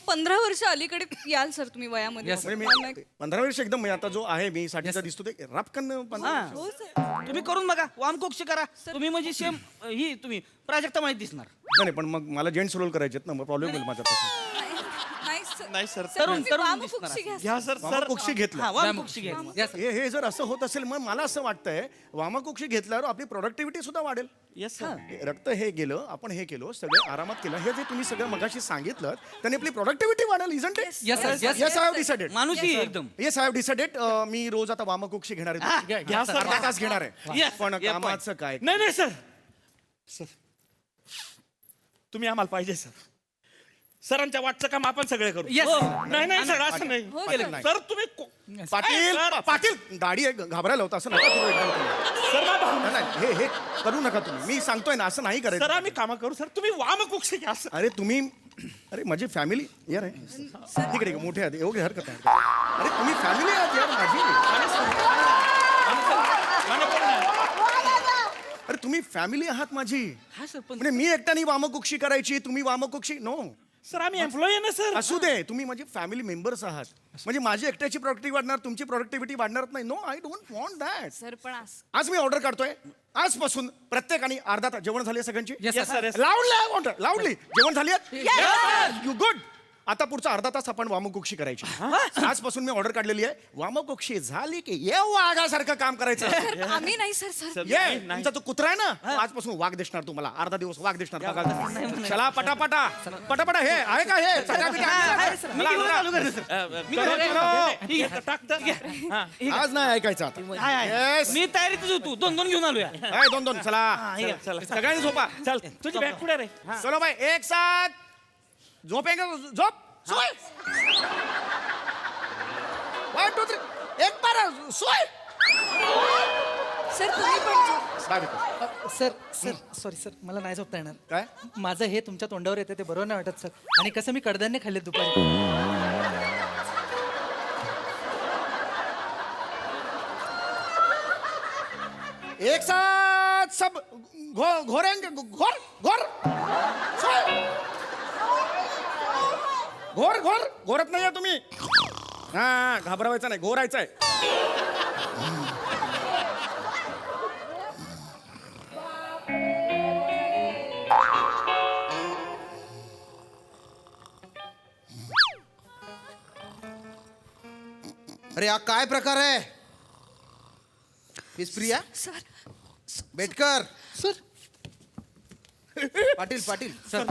J: 15 वर्ष अलीकडे याल सर तुम्ही वयामध्ये.
H: म्हणजे मी 15 वर्ष एकदम म्हणजे आता जो आहे मी साठीचा दिसतो ते रापकन 15 वर्ष.
J: हो सर.
G: तुम्ही करून बघा वामकुक्षी करा. तुम्ही म्हणजे सेम ही तुम्ही प्राजक्ता माहिती दिसणार.
H: नाही पण मग मला जेंट्स रोल करायचे ना मग प्रॉब्लेम होईल माझ्यापासून.
J: नाही सर.
D: नाही सर
G: तरुण तरुण
J: वामकुक्षी घ्या.
D: घ्या सर सर
H: वामकुक्षी घेतलं.
G: हा वामकुक्षी घ्या.
H: हे जर असं होत असेल मग मला असं वाटतंय वामकुक्षी घेतल्यावर आपली प्रोडक्टिव्हिटी सुद्धा वाढेल.
D: Yes sir.
H: रक्त हे गेलं आपण हे केलं सगळं आरामात केलं हे जे तुम्ही सगळं मगाशी सांगितलं त्याने आपली प्रोडक्टिव्हिटी वाढेल. Isn't it? Yes, I have decided.
G: माणूसी आहे एकदम.
H: Yes, I have decided. मी रोज आता वामकुक्षी घेणार आहे.
D: घ्या सर.
H: अर्धा तास घेणार आहे.
G: Yes.
H: पण
G: Yeah,
H: कामाचं काय?
D: नाही नाही सर सर तुम्ही आम्हाला पाहिजे सर. सरांच्या वाटचं काम आपण सगळे करू. नाही नाही सर असं नाही. सर तुम्ही
H: पाटील पाटील दाढी आहे, घाबरायला होता असं नका करू एकदम तुम्ही.
D: सर
H: नाही, नाही, हे करू नका तुम्ही. मी सांगतोय ना असं नाही
D: सर
H: करायचं.
D: आम्ही कामं करू सर. तुम्ही वामकुक्षी घ्या सर.
H: अरे तुम्ही अरे माझी फॅमिली यार आहे तिकडे मोठे आहेत एवढी हरकत आहे. अरे तुम्ही फॅमिली आहात यार माझी. अरे तुम्ही फॅमिली आहात माझी.
G: हा सर पण
H: म्हणजे मी एकट्याने वामकुक्षी करायची तुम्ही वामकुक्षी नो.
D: सर आम्ही एम्प्लॉई आहे ना सर.
H: असू दे तुम्ही माझे फॅमिली मेंबर्स आहात. म्हणजे माझी एकट्याची प्रोडक्टिव्हिटी वाढणार तुमची प्रोडक्टिव्हिटी वाढणार नाही. No I don't want that.
J: Sir पण
H: आज मी ऑर्डर काढतोय आजपासून प्रत्येकाने अर्धा तास जेवण झाली आहे सगळ्यांची.
D: Yes, sir, yes.
H: लाऊडली जेवण झाली आहे. You good. आता पुढचा अर्धा तास आपण वामकुक्षी करायची. आजपासून मी ऑर्डर काढलेली आहे. वामकुक्षी झाली की ये वाघासारखं काम करायचं.
J: सर आम्ही नाही सर सर.
H: ये तुमचा तो कुत्रा आहे ना आजपासून वाघ दिसणार तुम्हाला. अर्धा दिवस वाघ दिसणार बघा. चला पटापटा पटापटा. हे आहे का हे चटापटी आहे का?
G: मी घेऊन आलो घरी सर.
H: आज नाही ऐकायचं आता. Yes.
G: मी तयारीतच होतो. 2 घेऊन आलो या.
H: हाय, दोन चला सगळ्यांनी झोपा.
D: चल तुझी बॅग पुढे रे.
H: चलो भाई एक साथ झोपेंगे. झोप सोय. 1 2 3 एक बार सोय.
J: सर तुम्ही पण
B: सर सर सॉरी सर मला नाही झोपता येणार.
H: काय
B: माझं हे तुमच्या तोंडावर येतं ते बरोबर नाही वाटत सर. आणि कसं मी कडधान्य खाल्ले दुपारी.
H: एक साथ सब घोरेंगे. घोर घोर सोय. घोर घोरत नाहीये तुम्ही. हा घाबरवायचं नाही घोरायचं आहे.
K: अरे हा काय प्रकार आहे? Miss Priya
J: sir
K: Betkar.
B: Sir
K: Patil Patil
B: sir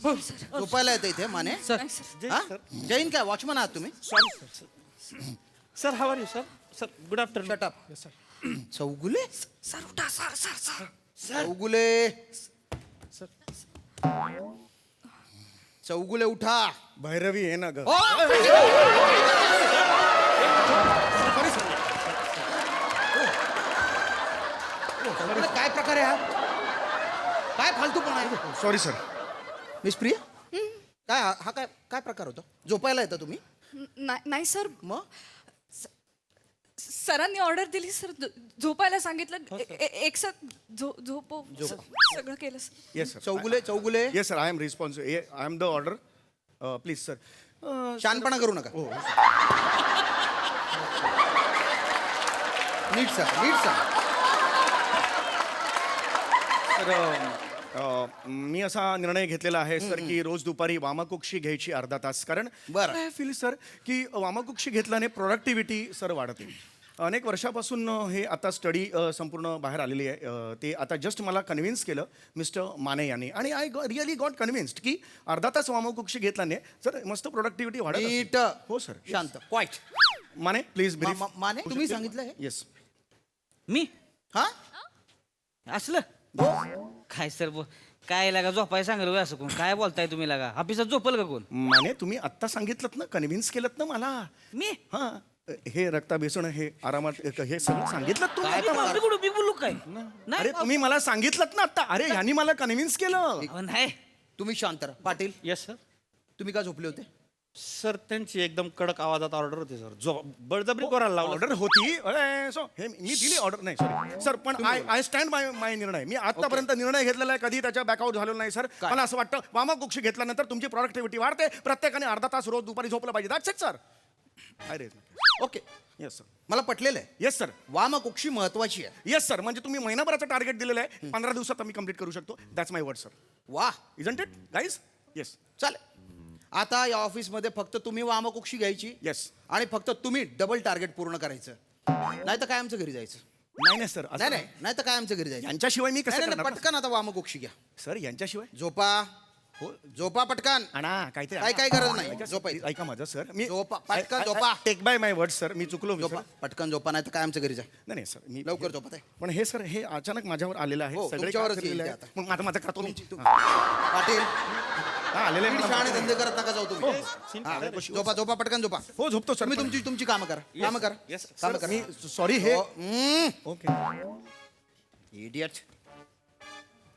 K: झोपायला येतं इथे माने.
B: सर
K: हा? जैन काय वॉचमन आहात तुम्ही?
D: Sir how are you sir. Sir good afternoon.
K: Shut up. Chougule
J: sir उठा sir sir sir.
K: Chougule Chougule उठा.
H: भैरवी आहे ना ग.
K: ओ! चौगुले, काय प्रकार आहे हा? काय फालतूपणा आहे?
H: Sorry sir.
K: मिस प्रिया काय हा काय काय प्रकार होता? झोपायला येतं तुम्ही?
J: नाही सर.
K: मग
J: सरांनी ऑर्डर दिली सर. झोपायला सांगितलं. एक साथ झोपो सगळं केलं sir.
H: Yes sir.
K: Chougule Chougule
H: yes sir I am responsible. I am the order. Please sir
K: शानपणा करू नका नीट सांग
H: मी असा निर्णय घेतलेला आहे सर की रोज दुपारी वामकुक्षी घ्यायची अर्धा तास कारण
K: बरं.
H: आय फील सर की वामकुक्षी घेतल्याने प्रोडक्टिव्हिटी सर वाढते. अनेक वर्षापासून हे आता स्टडी संपूर्ण बाहेर आलेली आहे. ते आता जस्ट मला कन्व्हिन्स केलं मिस्टर माने यांनी आणि आय रिअली गॉट कन्व्हिन्स्ड की अर्धा तास वामकुक्षी घेतल्याने सर मस्त प्रोडक्टिव्हिटी वाढत असते.
K: नीट
H: हो सर
K: शांत क्वाईट
H: माने प्लीज ब्रीफ.
K: माने तुम्ही सांगितलं हे
H: येस
G: मी
K: हा
G: असलं काय सर काय लागा झोपाय सांगलं असं कोण काय बोलताय तुम्ही लागा ऑफिसात झोपल का कोण
H: माने तुम्ही आत्ता सांगितलं ना कन्व्हिन्स केलं ना मला.
G: मी
H: हा हे रक्ता बेसन हे आरामात हे सगळं सांगितलं तुम्ही
G: काय
H: आता मला.
G: मी बोलू काय
H: अरे तुम्ही मला सांगितलं ना आता. अरे ह्यांनी मला कन्व्हिन्स केलं.
G: अहो, नाही
K: तुम्ही शांत राहा. Patil
D: yes sir.
K: तुम्ही का झोपले होते
D: सर त्यांची एकदम कडक आवाजात ऑर्डर होती सर. बळजबरी करायला लावलं.
H: ऑर्डर होती अरे, सो हे मी दिली ऑर्डर नाही सॉरी सर पण आय स्टँड माय निर्णय. मी आतापर्यंत निर्णय घेतलेला आहे कधी त्याच्या बॅकआउट झालेला नाही सर. मला असं वाटतं वामकुक्षी घेतल्यानंतर तुमची प्रोडक्टिव्हिटी वाढते. प्रत्येकाने अर्धा तास रोज दुपारी झोपलं पाहिजे. That's it sir. अरे
K: ओके
H: येस सर.
K: मला पटलेलं आहे
H: येस सर.
K: वामकुक्षी महत्वाची आहे
H: येस सर. म्हणजे तुम्ही महिनाभराचं टार्गेट दिलेलं आहे 15 दिवसात आम्ही कंप्लीट करू शकतो. That's my word sir.
K: वा
H: इजंट इट गाईज. येस
K: चालेल आता या ऑफिसमध्ये फक्त तुम्ही वामकुक्षी घ्यायची
H: येस.
K: आणि फक्त तुम्ही डबल टार्गेट पूर्ण करायचं नाही तर काय आमचं घरी जायचं
H: नाही नाही सर
K: नाही नाही नाही तर काय आमचं घरी जायचं
H: यांच्याशिवाय मी कसं
K: नाही, नाही,
H: करणार?
K: पटकन आता वामकुक्षी घ्या
H: सर यांच्याशिवाय
K: झोपा
H: हो
K: झोपा पटकन
H: आणा काहीतरी
K: काय काय गरज नाही
H: ऐका,
K: झोपायचं
H: ऐका माझं सर मी
K: झोपा, पटकन झोपा.
H: टेक बाय माय वर्ड सर. मी चुकलो मी,
K: झोपा
H: सर.
K: पटकन झोपा नाही तर काय आमचं घरी जा
H: नाही नाही सर मी
K: लवकर झोपत आहे
H: पण हे सर हे अचानक माझ्यावर आलेलं आहे
K: हो,
H: सगळे
K: तुमच्यावरच
H: काम
K: येईल
H: केलेलं
K: ते
H: आहे.
K: आता.
H: मग माझं माझं खातो मी.
K: पाटील
H: हा, आलेलं आहे
K: नीट
H: मला.
K: शहाणे धंदे करत नका जाऊ तुम्ही
H: सीन
K: हा,
H: आलेलं आहे.
K: झोपा झोपा पटकन झोपा
H: हो झोपतो सर
K: तुम्ही
H: पण-
K: तुमची कामं करा कामं करा
H: येस
K: कामं
H: सर,
K: करा
H: मी सॉरी हे okay
K: idiot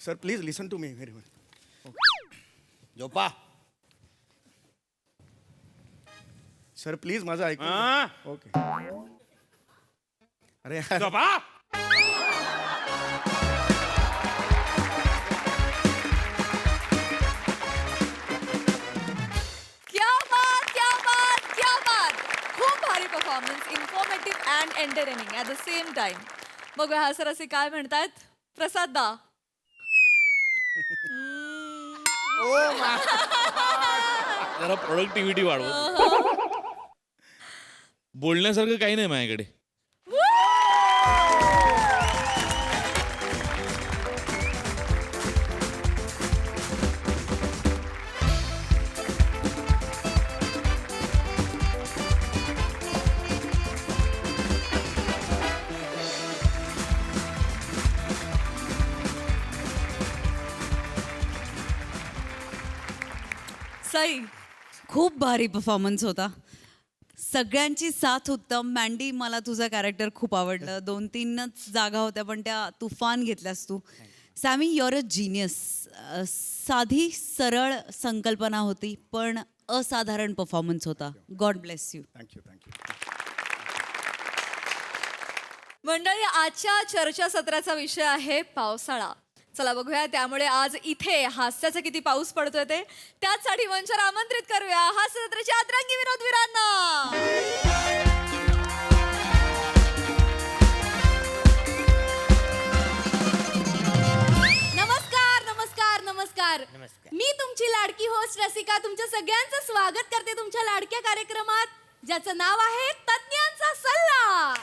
H: sir please listen to me very well.
K: झोपा
H: सर प्लीज माझं ऐकून
D: हा.
H: ओके अरे यार.
D: झोपा.
A: क्या बात क्या बात क्या बात. खूप भारी performance. Informative and entertaining at the same time. बघूया हा सर असे काय म्हणतायत. प्रसाद दा.
E: जरा प्रोडक्टिव्हिटी वाढव. बोलण्यासारखं काही नाही माझ्याकडे.
A: सई.
F: खूप भारी परफॉर्मन्स होता. सगळ्यांची साथ उत्तम. मँडी मला तुझं कॅरेक्टर खूप आवडलं. 2-3च जागा होत्या पण त्या तुफान घेतल्यास तू. Sammy your a genius. साधी सरळ संकल्पना होती पण असाधारण परफॉर्मन्स होता. God bless you.
H: Thank you thank you.
A: मंडळी आजच्या चर्चासत्राचा विषय आहे पावसाळा. चला बघूया त्यामुळे आज इथे हास्याचा किती पाऊस पडतोय ते. त्याचसाठी मंचावर आमंत्रित करूया हास्यजत्रेचे अतरंगी विनोदवीरांना.
C: नमस्कार नमस्कार नमस्कार मी तुमची लाडकी होस्ट रसिका तुमच्या सगळ्यांचं स्वागत करते तुमच्या लाडक्या कार्यक्रमात ज्याचं नाव आहे तज्ञांचा सल्ला.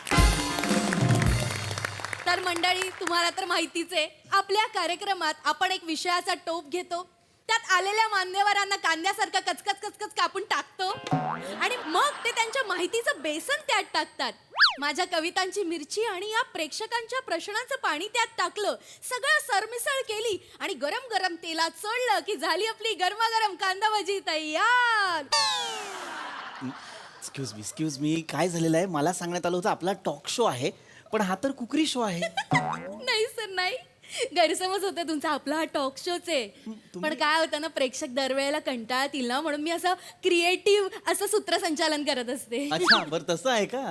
C: तर मंडळी तुम्हाला तर माहितीच आहे आपल्या कार्यक्रमात आपण एक विषयाचा टोप घेतो त्यात आलेल्या मान्यवरांना कांद्यासारखं कचकच कचकच कापून टाकतो आणि मग ते त्यांच्या माहितीचं बेसन त्यात टाकतात. माझ्या कवितांची मिरची आणि या प्रेक्षकांच्या प्रश्नांचं पाणी त्यात टाकलं. सगळं सरमिसळ केली आणि गरम गरम तेलात सोडलं की झाली आपली गरमागरम कांदा भजी तयार.
G: एक्सक्यूज मी काय झालेलं आहे मला सांगण्यात आलं होतं आपला टॉक शो आहे पण हा तर कुकरी शो आहे.
C: नाही सर नाही गैरसमज होता तुमचा. आपला हा टॉक शोच आहे पण काय होतं ना प्रेक्षक दरवेळेला कंटाळतील ना म्हणून मी असं क्रिएटिव्ह असं सूत्रसंचालन करत असते.
G: अच्छा बरं तसं आहे का.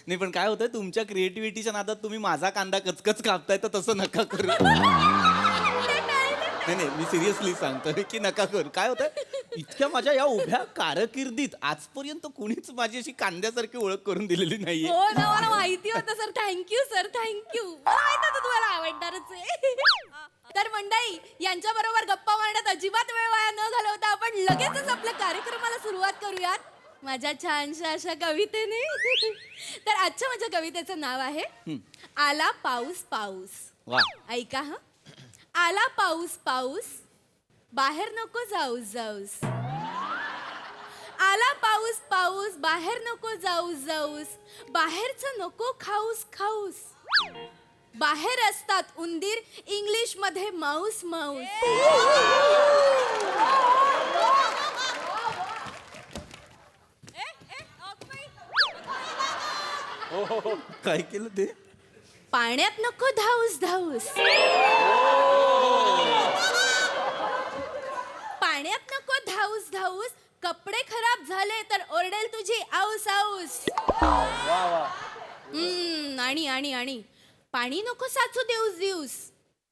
G: नाही पण काय होतं तुमच्या क्रिएटिव्हिटीच्या नादात तुम्ही माझा कांदा कचकच कापताय तर तसं नका करू.
L: नाही नाही, मी सिरियसली सांगतोय की नका करू. काय होतं, इतक्या माझ्या या उभ्या कारकिर्दीत आजपर्यंत कुणीच माझी अशी कांद्यासारखी ओळख करून दिलेली नाहीये.
C: हो ना, मला माहिती होतं सर. Thank you sir, thank you. मला माहित होतं तुम्हाला आवडणारच आहे. तर मंडळी, यांच्या बरोबर गप्पा मारण्यात अजिबात वेळ वाया न घालवता आपण लगेचच आपल्या कार्यक्रमाला सुरुवात करूयात माझ्या छानशा अशा कवितेने. तर आजच्या माझ्या कवितेचं नाव आहे आला पाऊस पाऊस.
L: वा.
C: ऐका हा. आला पाऊस पाऊस, बाहेर नको जाऊस जाऊस. आला पाऊस पाऊस, बाहेर नको जाऊस जाऊस. बाहेरचं नको खाऊस खाऊस. बाहेर असतात उंदीर, इंग्लिश मध्ये माऊस माऊस.
L: काय केलं ते?
C: पाण्यात नको धाऊस धाऊस. पाण्यात नको धाऊस धाऊस. कपडे खराब झाले तर ओरडेल तुझी आऊस आऊस. आणि आणि आणि पाणी नको साचू देऊस देऊस.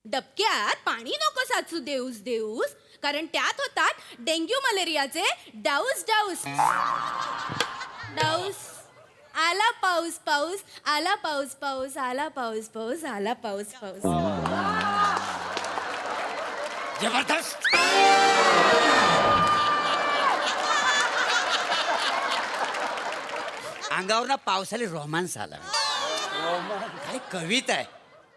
C: डबक्यात पाणी नको साचू देऊस देऊस, कारण त्यात होतात डेंग्यू मलेरियाचे डाऊस डाऊस डाऊस. आला पाऊस पाऊस, आला पाऊस पाऊस, आला पाऊस पाऊस, आला पाऊस पाऊस.
I: जबरदस्त. अंगावर ना पावसाने रोमांस आला. काय कविता आहे.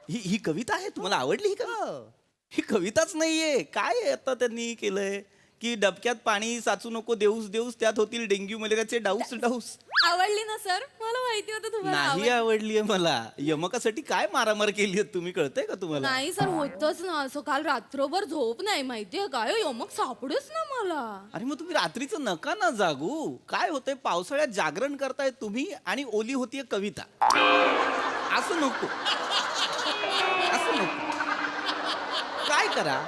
L: ही कविता आहे? तुम्हाला आवडली ही कविता? ही कविताच नाहीये. काय आहे आता त्यांनी केलंय की डबक्यात पाणी साचू नको देऊस देऊस, त्यात होतील डेंग्यू मलेरियाचे डाऊस डाऊस.
C: आवडली ना सर? मला माहिती होतं तुम्हाला
L: नाही आवडलीये मला. यमकासाठी काय मारामार केली तुम्ही, कळतंय का तुम्हाला?
C: नाही सर, होतच ना असं. काल रात्रभर झोप नाही, माहितीये काय, यमक सापडच ना मला.
L: अरे मग तुम्ही रात्रीचं नका ना जागू. काय होतंय, पावसाळ्यात जागरण करताय तुम्ही आणि ओली होतीये कविता. असं नको, असं नको. काय करा,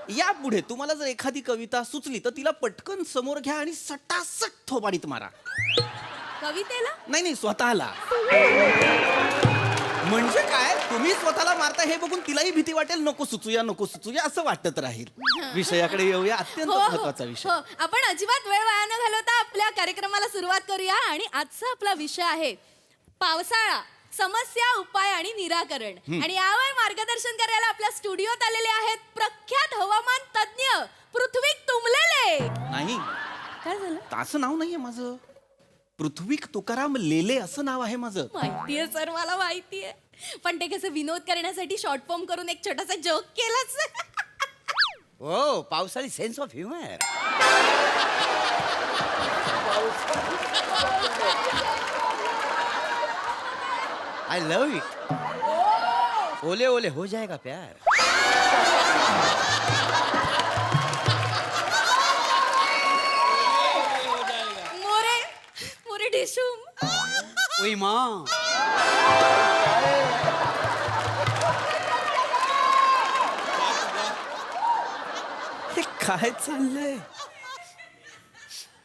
L: यापुढे तुम्हाला जर एखादी कविता सुचली तर तिला पटकन समोर घ्या आणि सटासट थोबाडीत मारा.
C: कवितेला?
L: नाही नाही, स्वतःला. म्हणजे काय, तुम्ही स्वतःला मारता हे बघून तिलाही भीती वाटेल, नको सुचूया नको सुचूया असं वाटत राहील. विषयाकडे येऊया, अत्यंत महत्वाचा विषय.
C: हो, आपण अजिबात वेळ वाया न घालवता आपल्या कार्यक्रमाला सुरुवात करूया. आणि आजचा आपला विषय आहे पावसाळा, समस्या, उपाय आणि निराकरण. आणि यावर मार्गदर्शन करायला आपल्या स्टुडिओत आलेले आहेत प्रख्यात हवामान तज्ञ पृथ्वीक तुंबलेले.
L: नाही,
C: काय झालं?
L: असं नाव नाहीये माझं. पृथ्वीक तुकाराम लेले असं नाव आहे माझं.
C: माहितीये सर, मला माहितीये. पण ते कसं विनोद करण्यासाठी शॉर्ट फॉर्म करून एक छोटासा जोक केलाच.
I: हो, पावसाळी sense of humour. I love it. ओले ओले हो जाएगा प्यार.
C: मोरे मोरे डिशूम.
I: ओय माँ.
L: हे काय चाललंय,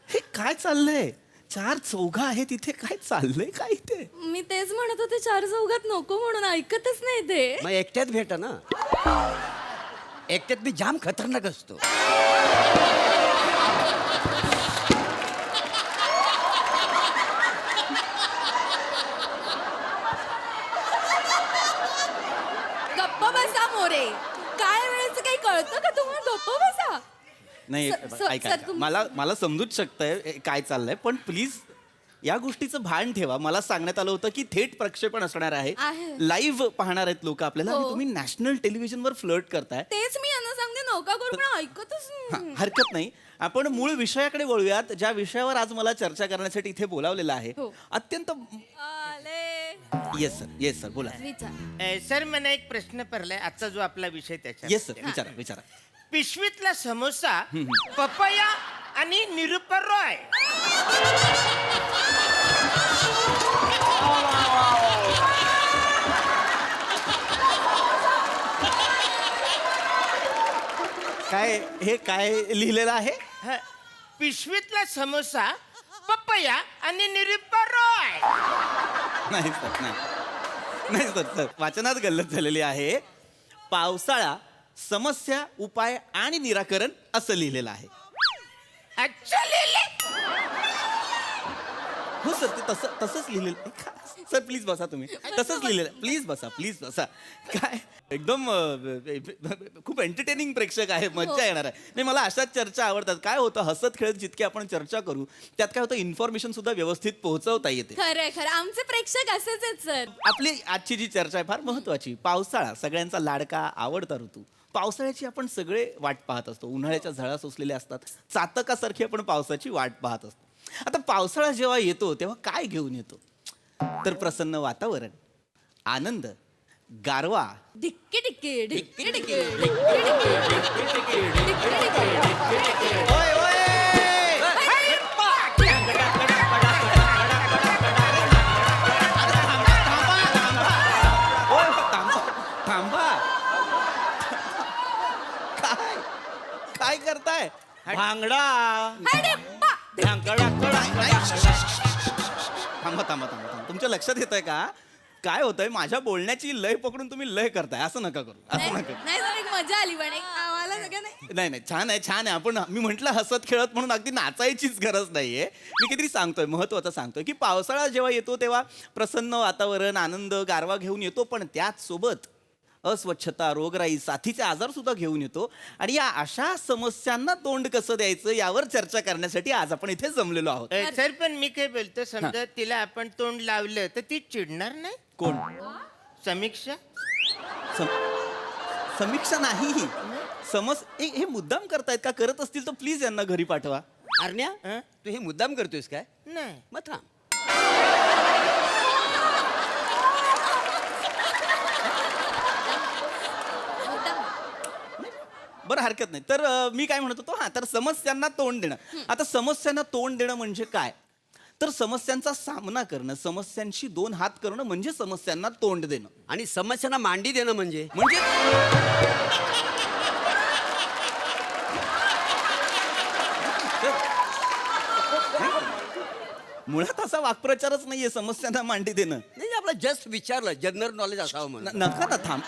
L: हे काय चाललंय? चार चौघा आहे तिथे, काय चाललंय काय इथे?
C: मी तेच म्हणत होते, चार चौघात नको म्हणून, ऐकतच नाही ते.
I: मग एकट्यात भेटा ना. एकट्यात मी जाम खतरनाक असतो.
C: गप्प बसा मोरे. काय वेळेचं काही कळतं का तुम्हाला? गप्प बसा.
L: नाही
C: सर,
L: ऐका
C: सर,
L: ऐका.
C: तुम-
L: मला समजूच शकतंय काय चाललंय, पण प्लीज या गोष्टीचं भान ठेवा. मला सांगण्यात आलं होतं की थेट प्रक्षेपण असणार आहे,
C: आहे.
L: लाईव्ह पाहणार आहेत लोक आपल्याला, आणि
C: हो.
L: तुम्ही नॅशनल टेलिव्हिजनवर फ्लर्ट करताय.
C: तेच मी यांना सांगते, नका करू, पण ऐकतच
L: हा,
C: नाही.
L: हरकत नाही. आपण मूळ विषयाकडे वळूयात, ज्या विषयावर आज मला चर्चा करण्यासाठी इथे बोलावलेलं आहे.
C: हो.
L: अत्यंत.
C: आले.
L: येस सर बोला.
C: विचार.
G: सर मला एक प्रश्न पडलाय, आजचा जो आपला विषय त्याच्या.
L: येस सर, विचारा विचारा.
G: पिशवीतला समोसा, पपया आणि निरुपा रॉय.
L: काय हे काय लिहिलेलं आहे?
G: ह, पिशवीतला समोसा, पपया आणि निरुपा रॉय.
L: नाही सर, नाही सर, वाचनात गल्लत झालेली आहे. पावसाळा, समस्या, उपाय आणि निराकरण असं लिहिलेलं आहे. हो सर, ते तसंच लिहिलेलं आहे. सर प्लीज बसा तुम्ही. तसंच लिहिलेलं आहे. प्लीज बसा. काय एकदम खूप एंटरटेनिंग प्रेक्षक आहे, मज्जा येणार आहे. नाही, मला अशाच चर्चा आवडतात. काय होतं, हसत खेळत जितकी आपण चर्चा करू त्यात काय होतं, इन्फॉर्मेशन सुद्धा व्यवस्थित पोहोचवता येते.
A: खरं आमचे प्रेक्षक असेच आहेत सर.
L: आपली आजची जी चर्चा आहे फार महत्वाची. पावसाळा सगळ्यांचा लाडका आवडता ऋतू. पावसाळ्याची आपण सगळे वाट पाहत असतो. उन्हाळ्याच्या झळा सोसलेल्या असतात. चातकासारखी आपण पावसाची वाट पाहत असतो. आता पावसाळा जेव्हा येतो तेव्हा काय घेऊन येतो, तर प्रसन्न वातावरण, आनंद, गारवा,
A: डिक्की डिक्की डिक्की डिक्की
L: ओय, ओय! ओय, थांबा. काय करताय?
G: भांगडा
L: थांबा. तुमच्या लक्षात येत आहे का काय होतंय? माझ्या बोलण्याची लय पकडून तुम्ही लय करताय. असं नका करू.
A: नाही सर, एक मजा आली पण आम्हाला सगळं नाही.
L: नाही, छान आहे. आपण मी म्हटलं हसत खेळत म्हणून अगदी नाचायचीच गरज नाहीये. मी किती सांगतोय, महत्वाचं सांगतोय की पावसाळा जेव्हा येतो तेव्हा प्रसन्न वातावरण, आनंद, गारवा घेऊन येतो, पण त्याच सोबत अस्वच्छता, रोगराई, साथीचे आजार सुद्धा घेऊन येतो. आणि या अशा समस्यांना तोंड कसं द्यायचं यावर चर्चा करण्यासाठी आज आपण इथे जमलेलो आहोत.
I: सर पण मी काय बोलतो, समजा तिला आपण तोंड लावलं तर ती चिडणार नाही?
L: कोण?
I: समीक्षा.
L: समीक्षा नाही. हे मुद्दाम करतायत का? करत असतील तर प्लीज यांना घरी पाठवा.
I: अरण्या,
K: तू हे मुद्दाम करतोयस काय?
I: नाही.
K: मग थांब.
L: बरं, हरकत नाही. तर मी काय म्हणत होतो, तर समस्यांना तोंड देणं. आता समस्यांना तोंड देणं म्हणजे काय, तर समस्यांचा सामना करणं, समस्यांशी 2 हात करणं म्हणजे समस्यांना तोंड देणं.
K: आणि समस्यांना मांडी देणं म्हणजे
L: मुळात असा वाक्प्रचारच नाहीये समस्यांना मांडी देणं.
K: नाही, आपलं जस्ट विचारलं, जनरल नॉलेज असावं म्हणून.
L: नका ना, थांब.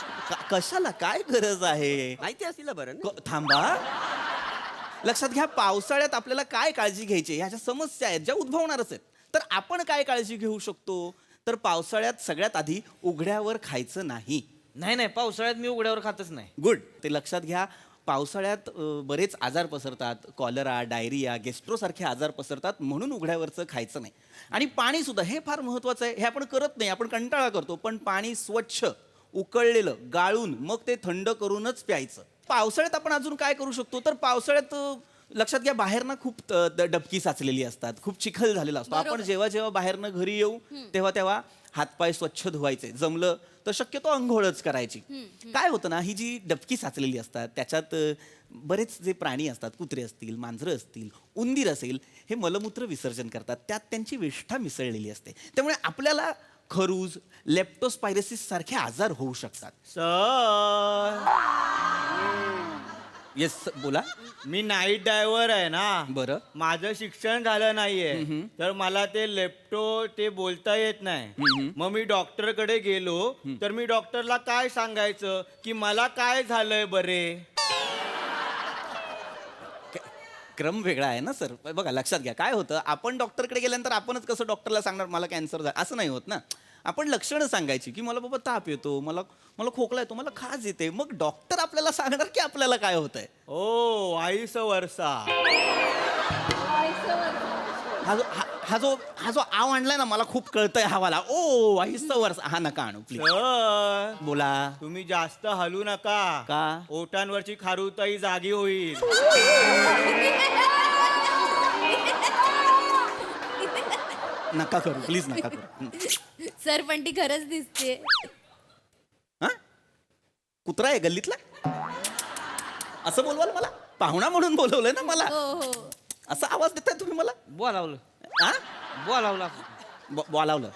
L: कशाला, काय गरज आहे?
K: माहिती असतील बरं ना?
L: थांबा. लक्षात घ्या, पावसाळ्यात आपल्याला काय काळजी घ्यायची, ह्या ज्या समस्या आहेत ज्या उद्भवणारच आहेत. तर आपण काय काळजी घेऊ शकतो, तर पावसाळ्यात सगळ्यात आधी उघड्यावर खायचं नाही.
G: नाही, पावसाळ्यात मी उघड्यावर खातच नाही.
L: गुड. ते लक्षात घ्या. पावसाळ्यात बरेच आजार पसरतात. कॉलरा, डायरिया, गेस्ट्रोसारखे आजार पसरतात, म्हणून उघड्यावरचं खायचं नाही. आणि पाणी सुद्धा हे फार महत्वाचं आहे. हे आपण करत नाही, आपण कंटाळा करतो. पण पाणी स्वच्छ, उकळलेलं, गाळून मग ते थंड करूनच प्यायचं. पावसाळ्यात आपण अजून काय करू शकतो, तर पावसाळ्यात लक्षात घ्या, बाहेरनं खूप डबकी साचलेली असतात, खूप चिखल झालेला असतो. आपण जेव्हा बाहेरनं घरी येऊ तेव्हा हातपाय स्वच्छ धुवायचे. जमलं तर शक्यतो अंघोळच करायची. काय होतं ना, ही जी डबकी साचलेली असतात त्याच्यात बरेच जे प्राणी असतात, कुत्रे असतील, मांजरं असतील, उंदीर असेल, हे मलमूत्र विसर्जन करतात. त्यात त्यांची विष्ठा मिसळलेली असते. त्यामुळे आपल्याला खरूज, लेप्टोस्पायरोसिस सारखे आजार होऊ शकतात. येस, बोला.
G: मी नाईट ड्रायव्हर आहे ना.
L: बरं.
G: माझं शिक्षण झालं नाहीये, तर मला ते लेप्टो ते बोलता येत नाही. मग मी डॉक्टरकडे गेलो, तर मी डॉक्टरला काय सांगायचं की मला काय झालंय बरे.
L: क्रम वेगळा आहे ना सर. बघा, लक्षात घ्या, काय होतं, आपण डॉक्टरकडे गेल्यानंतर आपणच कसं डॉक्टरला सांगणार मला कॅन्सर झाला, असं नाही होत ना. आपण लक्षणं सांगायची की मला बाबा ताप येतो, मला खोकला येतो, मला खाज येते. मग डॉक्टर आपल्याला सांगणार की आपल्याला काय होतंय.
G: ओ वाईस वर्षा.
L: हा जो आव आणलाय ना, मला खूप कळतंय हवाला. ओ वर्ष. हा नका आणू प्लीज. बोला.
G: तुम्ही जास्त हलू नका.
L: का?
G: ओठांवरची खारुताई जागी होईल.
L: नका करू प्लीज, नका करू.
A: सर पण ती खरंच दिसते.
L: हा, कुत्रा आहे गल्लीतला, असं बोलवाल मला? पाहुणा म्हणून बोलवलंय ना मला.
A: हो.
L: असा आवाज देताय तुम्ही मला?
G: बोलावलं.
L: हा,
G: बोलावलं.
L: बोलावलं.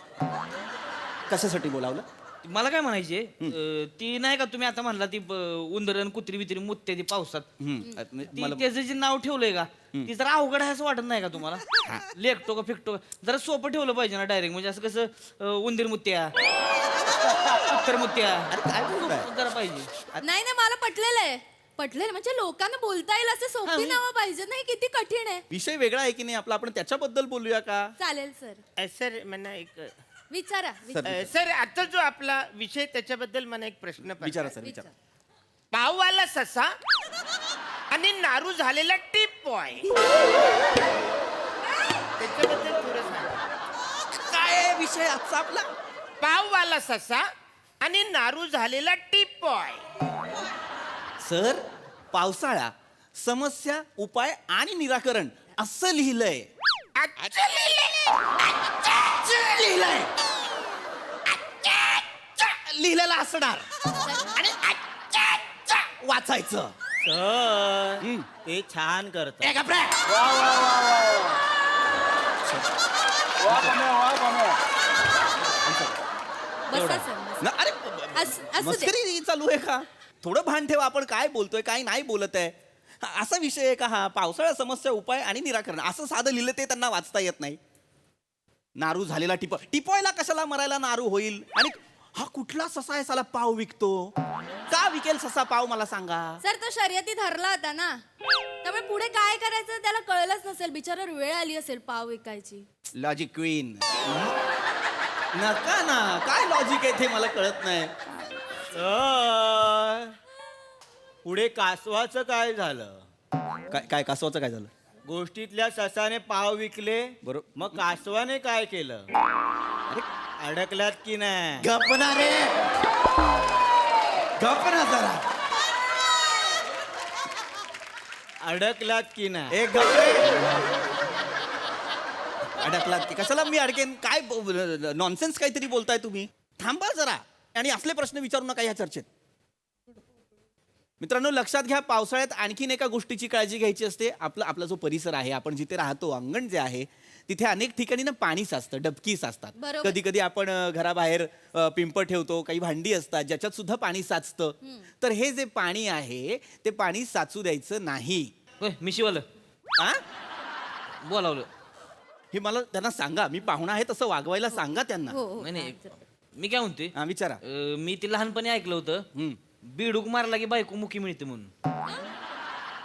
L: कशासाठी बोलावलं?
G: मला काय म्हणायचे, ती नाही का तुम्ही आता म्हणला ती उंदरन कुत्री बित्री मुत्ते ती पावसात, त्याचं जे नाव ठेवलंय का, ती जरा अवघड आहे असं वाटत नाही का तुम्हाला? लेखतो का फिकतो का, जरा सोपं ठेवलं पाहिजे ना डायरेक्ट. म्हणजे असं कसं उंदीर मुत्त्या तर मुत्या
L: अरे काय बोलताय?
G: जरा पाहिजे
A: नाही नाही मला पटलेलं आहे. पटलेलं म्हणजे लोकांना बोलता येईल असं सोपी नावं पाहिजे नाही. किती कठीण आहे.
L: विषय वेगळा आहे की नाही आपला, आपण त्याच्याबद्दल बोलूया का?
A: चालेल सर,
M: सर मला एक
A: विचारा.
M: सर आता जो आपला विषय त्याच्याबद्दल मला एक प्रश्न पडला.
L: विचारा सर, विचारा.
M: पाववाला ससा आणि नारू झालेला टीप बॉय त्याच्याबद्दल थोडं सांगा.
L: काय आहे विषय आजचा आपला?
M: पाववाला ससा आणि नारू झालेला टीप बॉय.
L: सर, पावसाळा, समस्या, उपाय आणि निराकरण असं लिहिलंय. लिहिलंय लिहिलेलं असणार आणि वाचायचं.
G: सर ते छान करत
L: ए, गप्प रे.
A: बसा सर.
L: ना, अरे
A: असू दे.
L: मस्करी चालू आहे का? थोडं भान ठेवा, आपण काय बोलतोय काय नाही बोलत आहे. असा विषय आहे का हा? पावसाळा, समस्या, उपाय आणि निराकरण असं साधं लिहिलं ते त्यांना वाचता येत नाही. नारू झालेला टिपॉयला कशाला मरायला नारू होईल? आणि हा कुठला ससा आहे साला पाव विकतो? का विकेल ससा पाव मला सांगा?
A: सर तो शर्यती धरला होता ना, त्यामुळे पुढे काय करायचं त्याला कळलंच नसेल. बिचारावर वेळ आली असेल पाव विकायची.
L: Logic queen. नका ना, काय लॉजिक आहे ते मला कळत नाही.
G: सर पुढे कासवाचं काय झालं?
L: काय काय कासवाचं काय झालं?
G: गोष्टीतल्या ससाने पाव विकले
L: बरोबर.
G: मग कासवाने काय केलं? अडकलात की नाही?
L: गपना रे, गपना जरा.
G: अडकलात की नाही?
L: एक गप. अडकलात की कशाला मी अडकेन? काय नॉनसेन्स काहीतरी बोलताय तुम्ही. थांबा जरा आणि असले प्रश्न विचारू नका या चर्चेत. मित्रांनो, लक्षात घ्या, पावसाळ्यात आणखीन एका गोष्टीची काळजी घ्यायची असते. आपला जो परिसर आहे, आपण जिथे राहतो, अंगण जे आहे, तिथे अनेक ठिकाणी ना पाणी साचतं, डबकी साचतात.
A: बरोबर.
L: कधी कधी आपण घराबाहेर पिंप ठेवतो, काही भांडी असतात ज्याच्यात सुद्धा पाणी साचतं. तर हे जे पाणी आहे ते पाणी साचू द्यायचं नाही.
G: मी शिवलं
L: आ?
G: बोलावलं.
L: हे मला त्यांना सांगा, मी पाहुणा आहे तसं वागवायला सांगा त्यांना.
A: हो हो.
G: नाही मी काय म्हणते,
L: हा, विचारा.
G: मी ते लहानपणी ऐकलं होतं,
L: हम्म.
G: बिडूक मारला की बायको मुखी मिळते म्हणून.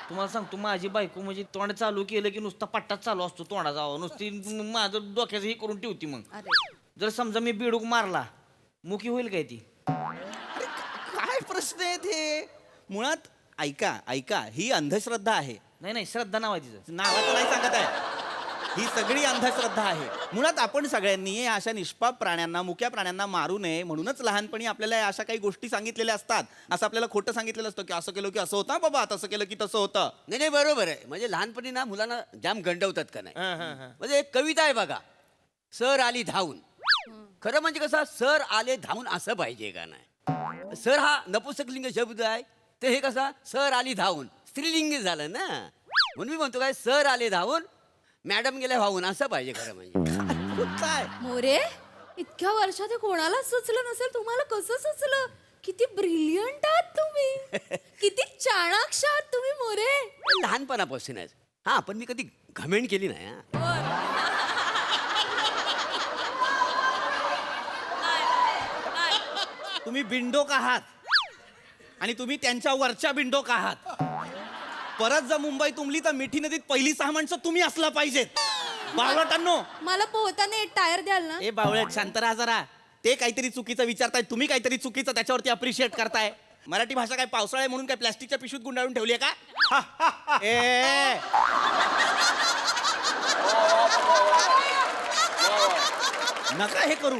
G: तुम्हाला सांगतो, माझी बायको म्हणजे तोंड चालू केलं की नुसता पट्टाच चालू असतो तोंडाचा, नुसती माझं डोक्याचं हे करून ठेवती. मग
A: अरे
G: जर समजा मी बिडूक मारला, मुखी होईल काय ती?
L: अरे, काय प्रश्न आहेत हे? मुळात ऐका, ही अंधश्रद्धा आहे.
G: नाही नाही, श्रद्धा नाव आहे तिचं.
L: नावाचं नाही सांगत आहे, ही सगळी अंधश्रद्धा आहे. मुळात आपण सगळ्यांनी अशा निष्पाप प्राण्यांना, मुक्या प्राण्यांना मारू नये म्हणूनच लहानपणी आपल्याला अशा काही गोष्टी सांगितलेल्या असतात. असं आपल्याला खोटं सांगितलेलं असतं की असं केलं की असं होतं बाबा, तसं केलं की तसं होतं.
I: नाही नाही, बरोबर आहे. म्हणजे लहानपणी ना मुलांना जाम गंडवतात का नाही. म्हणजे एक कविता आहे बघा, सर आली धावून. खरं म्हणजे कसं, सर आले धावून असं पाहिजे का नाही. सर हा नपुंसकलिंग शब्द आहे, ते हे कसा सर आली धावून स्त्रीलिंग झालं ना. म्हणून मी म्हणतो काय, सर आले धावून मॅडम गेल्या वाहून असं पाहिजे खरं म्हणजे.
L: काय
A: मोरे, इतक्या वर्षात हे कोणाला सुचलं नसेल. तुम्हाला कसं सुचलं? किती ब्रिलियंट आहात तुम्ही. किती चाणाक्ष आहात तुम्ही मोरे.
I: लहानपणापासूनच. हा, पण मी कधी घमेंड केली नाही. हा.
L: तुम्ही बिंडोक आहात आणि तुम्ही त्यांच्या वरच्या बिंडोक आहात. परत जर मुंबई तुंबली तर मिठी नदीत पहिली 6 माणसं तुम्ही असला पाहिजेत. बावळटांनो,
A: मला पोहताना एक टायर द्याल ना?
L: ए बावळट, शांत राहा जरा. ते काहीतरी चुकीचं विचारताय, तुम्ही काहीतरी चुकीचं त्याच्यावरती अप्रिशिएट करताय. मराठी भाषा काय पावसाळ्या म्हणून काय प्लास्टिकच्या पिशवीत गुंडाळून ठेवली आहे का? ए नका हे करू.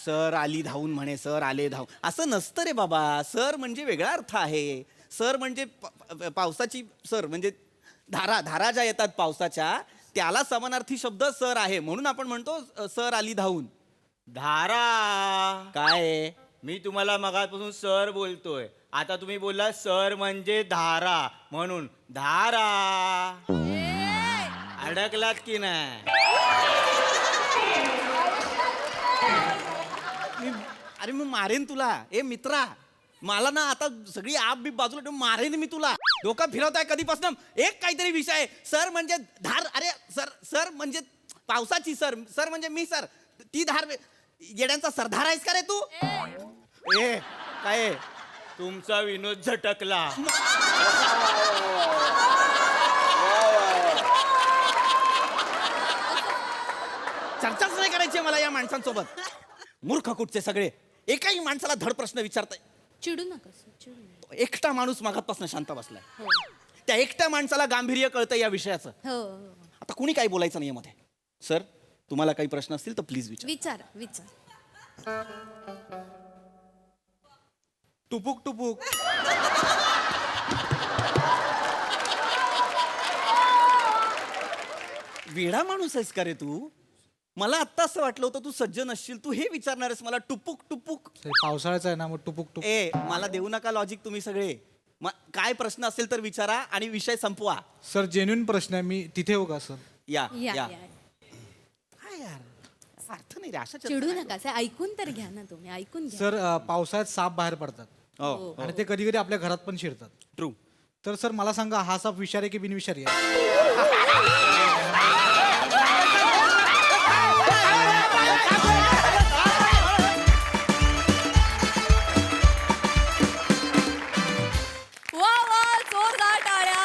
L: सर आली धावून म्हणे, सर आले धावून, असं नसतं रे बाबा. सर म्हणजे वेगळा अर्थ आहे. सर म्हणजे पावसाची सर म्हणजे धारा ज्या येतात पावसाच्या, त्याला समानार्थी शब्द सर आहे. म्हणून आपण म्हणतो सर आली धावून.
G: धारा
L: काय?
G: मी तुम्हाला मगापासून सर बोलतोय, आता तुम्ही बोलला सर म्हणजे धारा, म्हणून धारा. अडकलात की नाही?
L: अरे मी मारेन तुला. ए मित्रा, मला ना आता सगळी आप बी बाजूला ठेवून मारेन मी तुला. डोकं फिरवताय कधीपासून. एक काहीतरी विषय आहे. सर म्हणजे धार. अरे सर म्हणजे पावसाची सर. सर म्हणजे मी सर. ती धार. येड्यांचा सरदार आहेस का रे तू ए काय आहे?
G: तुमचा विनोद झटकला.
L: चर्चाच नाही करायची मला या माणसांसोबत. मूर्ख कुठचे सगळे, एकाही माणसाला धड प्रश्न विचारताय.
C: चिडू नका सर, चिडू नका.
L: एकटा माणूस मागातपासून शांत बसलाय. त्या एकट्या माणसाला गांभीर्य कळतं या विषयाचं.
C: हो
L: आता कुणी काही बोलायचं नाही यामध्ये. सर तुम्हाला काही प्रश्न असतील तर प्लीज विचार.
C: विचार विचार.
L: टुपुक टुपुक वेडा माणूस आहेस का रे तू? मला आत्ता असं वाटलं होतं तू सज्जन असशील, तू हे विचारणार आहेस मला टुपुक टुपुक.
K: पावसाळ्याचा आहे ना मग टुपुक टुपुक.
L: ए मला देऊ नका लॉजिक तुम्ही सगळे. काय प्रश्न असेल तर विचारा आणि विषय संपवा.
K: सर जेन्युइन प्रश्न आहे, मी तिथे येऊ का सर?
L: या
C: या
L: या.
C: या.
L: काय यार अर्थ नाही रे अशा
C: चिडू नका सर, ऐकून तर घ्या ना तुम्ही, ऐकून घ्या.
K: सर पावसाळ्यात साप बाहेर पडतात
L: हो
K: आणि ते कधी कधी आपल्या घरात पण शिरतात.
L: ट्रू.
K: तर सर मला सांगा, हा साप विषारी की बिनविषारी आहे?
A: वा वा, जोरदार टाळ्या.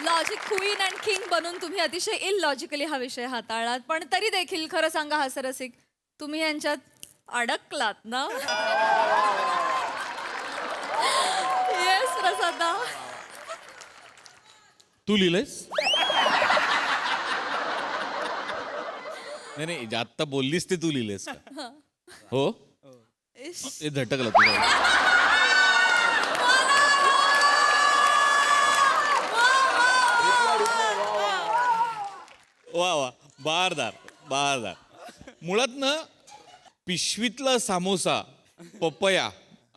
A: लॉजिक क्वीन अँड किंग बनून तुम्ही अतिशय इलॉजिकली हा विषय हाताळलात, पण तरी देखील खरं सांगा हास्यरसिक, तुम्ही यांच्यात अडकलात ना? येस प्रसादा.
E: तू लिहिलंयस? नाही नाही, आत्ता बोललीस ते तू लिहिलंयस का? हो हे झटकलं तुझं. वा वा, बारदार बारदार. मुळात ना पिशवीतला सामोसा, पपया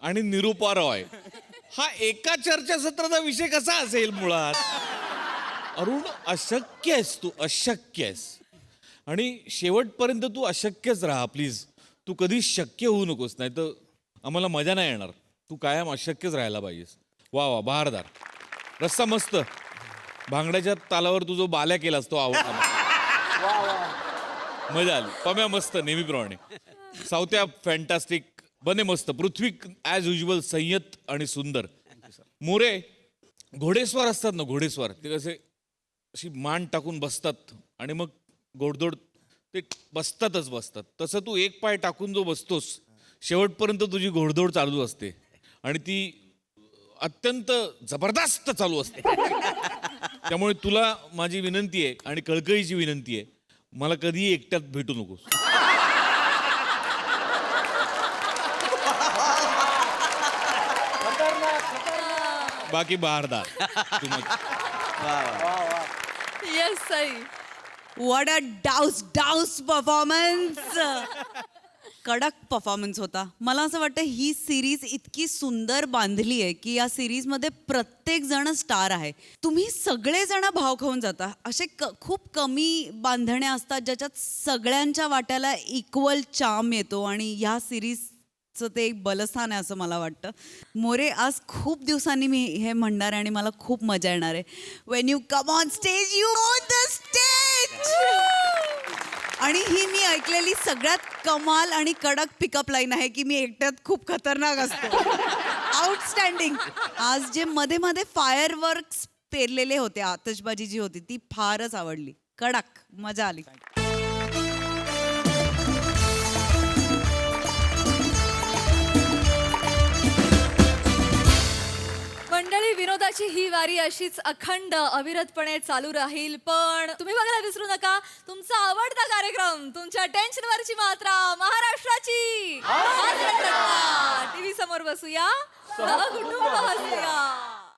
E: आणि निरुपा रॉय हा एका चर्चासत्राचा विषय कसा असेल मुळात? अरुण, अशक्य आहेस तू, अशक्य आहेस. आणि शेवटपर्यंत तू अशक्यच राहा प्लीज. तू कधीच शक्य होऊ नकोस, नाही तर आम्हाला मजा नाही येणार. तू कायम अशक्यच राहायला पाहिजेस. वा वा, बहारदार. रस्सा मस्त. भांगड्याच्या तालावर तू जो बाल्या केलास तो आवडला मला. मजा आली. पम्या मस्त नेहमीप्रमाणे. सावत्या फॅन्टॅस्टिक. बने मस्त. पृथ्वी ॲज युजल संयत आणि सुंदर. मोरे घोडेस्वार असतात ना, घोडेस्वार ते कसे अशी मान टाकून बसतात आणि मग गोडधोड ते बसतातच बसतात. तसं तू एक पाय टाकून जो बसतोस शेवटपर्यंत तुझी घोडदौड चालू असते आणि ती अत्यंत जबरदस्त चालू असते. त्यामुळे तुला माझी विनंती आहे आणि कळकळीची विनंती आहे, मला कधीही एकट्यात भेटू नकोस. बाकी बहारदार.
A: येस सई.
F: व्हॉट अ डाऊस परफॉर्मन्स. कडक परफॉर्मन्स होता. मला असं वाटतं ही सिरीज इतकी सुंदर बांधली आहे की या सिरीजमध्ये प्रत्येक जण स्टार आहे. तुम्ही सगळेजण भाव खाऊन जाता. असे खूप कमी बांधण्या असतात ज्याच्यात सगळ्यांच्या वाट्याला इक्वल चार्म येतो आणि ह्या सिरीजचं ते एक बलस्थान आहे असं मला वाटतं. मोरे, आज खूप दिवसांनी मी हे म्हणणार आहे आणि मला खूप मजा येणार आहे. Wien you come on stage you on the stage. आणि ही मी ऐकलेली सगळ्यात कमाल आणि कडक पिकअप लाईन आहे की मी एकट्यात खूप खतरनाक असतो. आउटस्टँडिंग. आज जे मध्ये मध्ये फायरवर्क्स पेरलेले होते, आतषबाजी जी होती ती फारच आवडली. कडक मजा आली.
A: मंडळी, विनोदाची ही वारी अशीच अखंड अविरतपणे चालू राहील. पण तुम्ही बघायला विसरू नका तुमचा आवडता कार्यक्रम, तुमच्या टेन्शनवरची मात्रा, महाराष्ट्राची टीव्ही समोर बसूया, सहकुटुंब हसूया.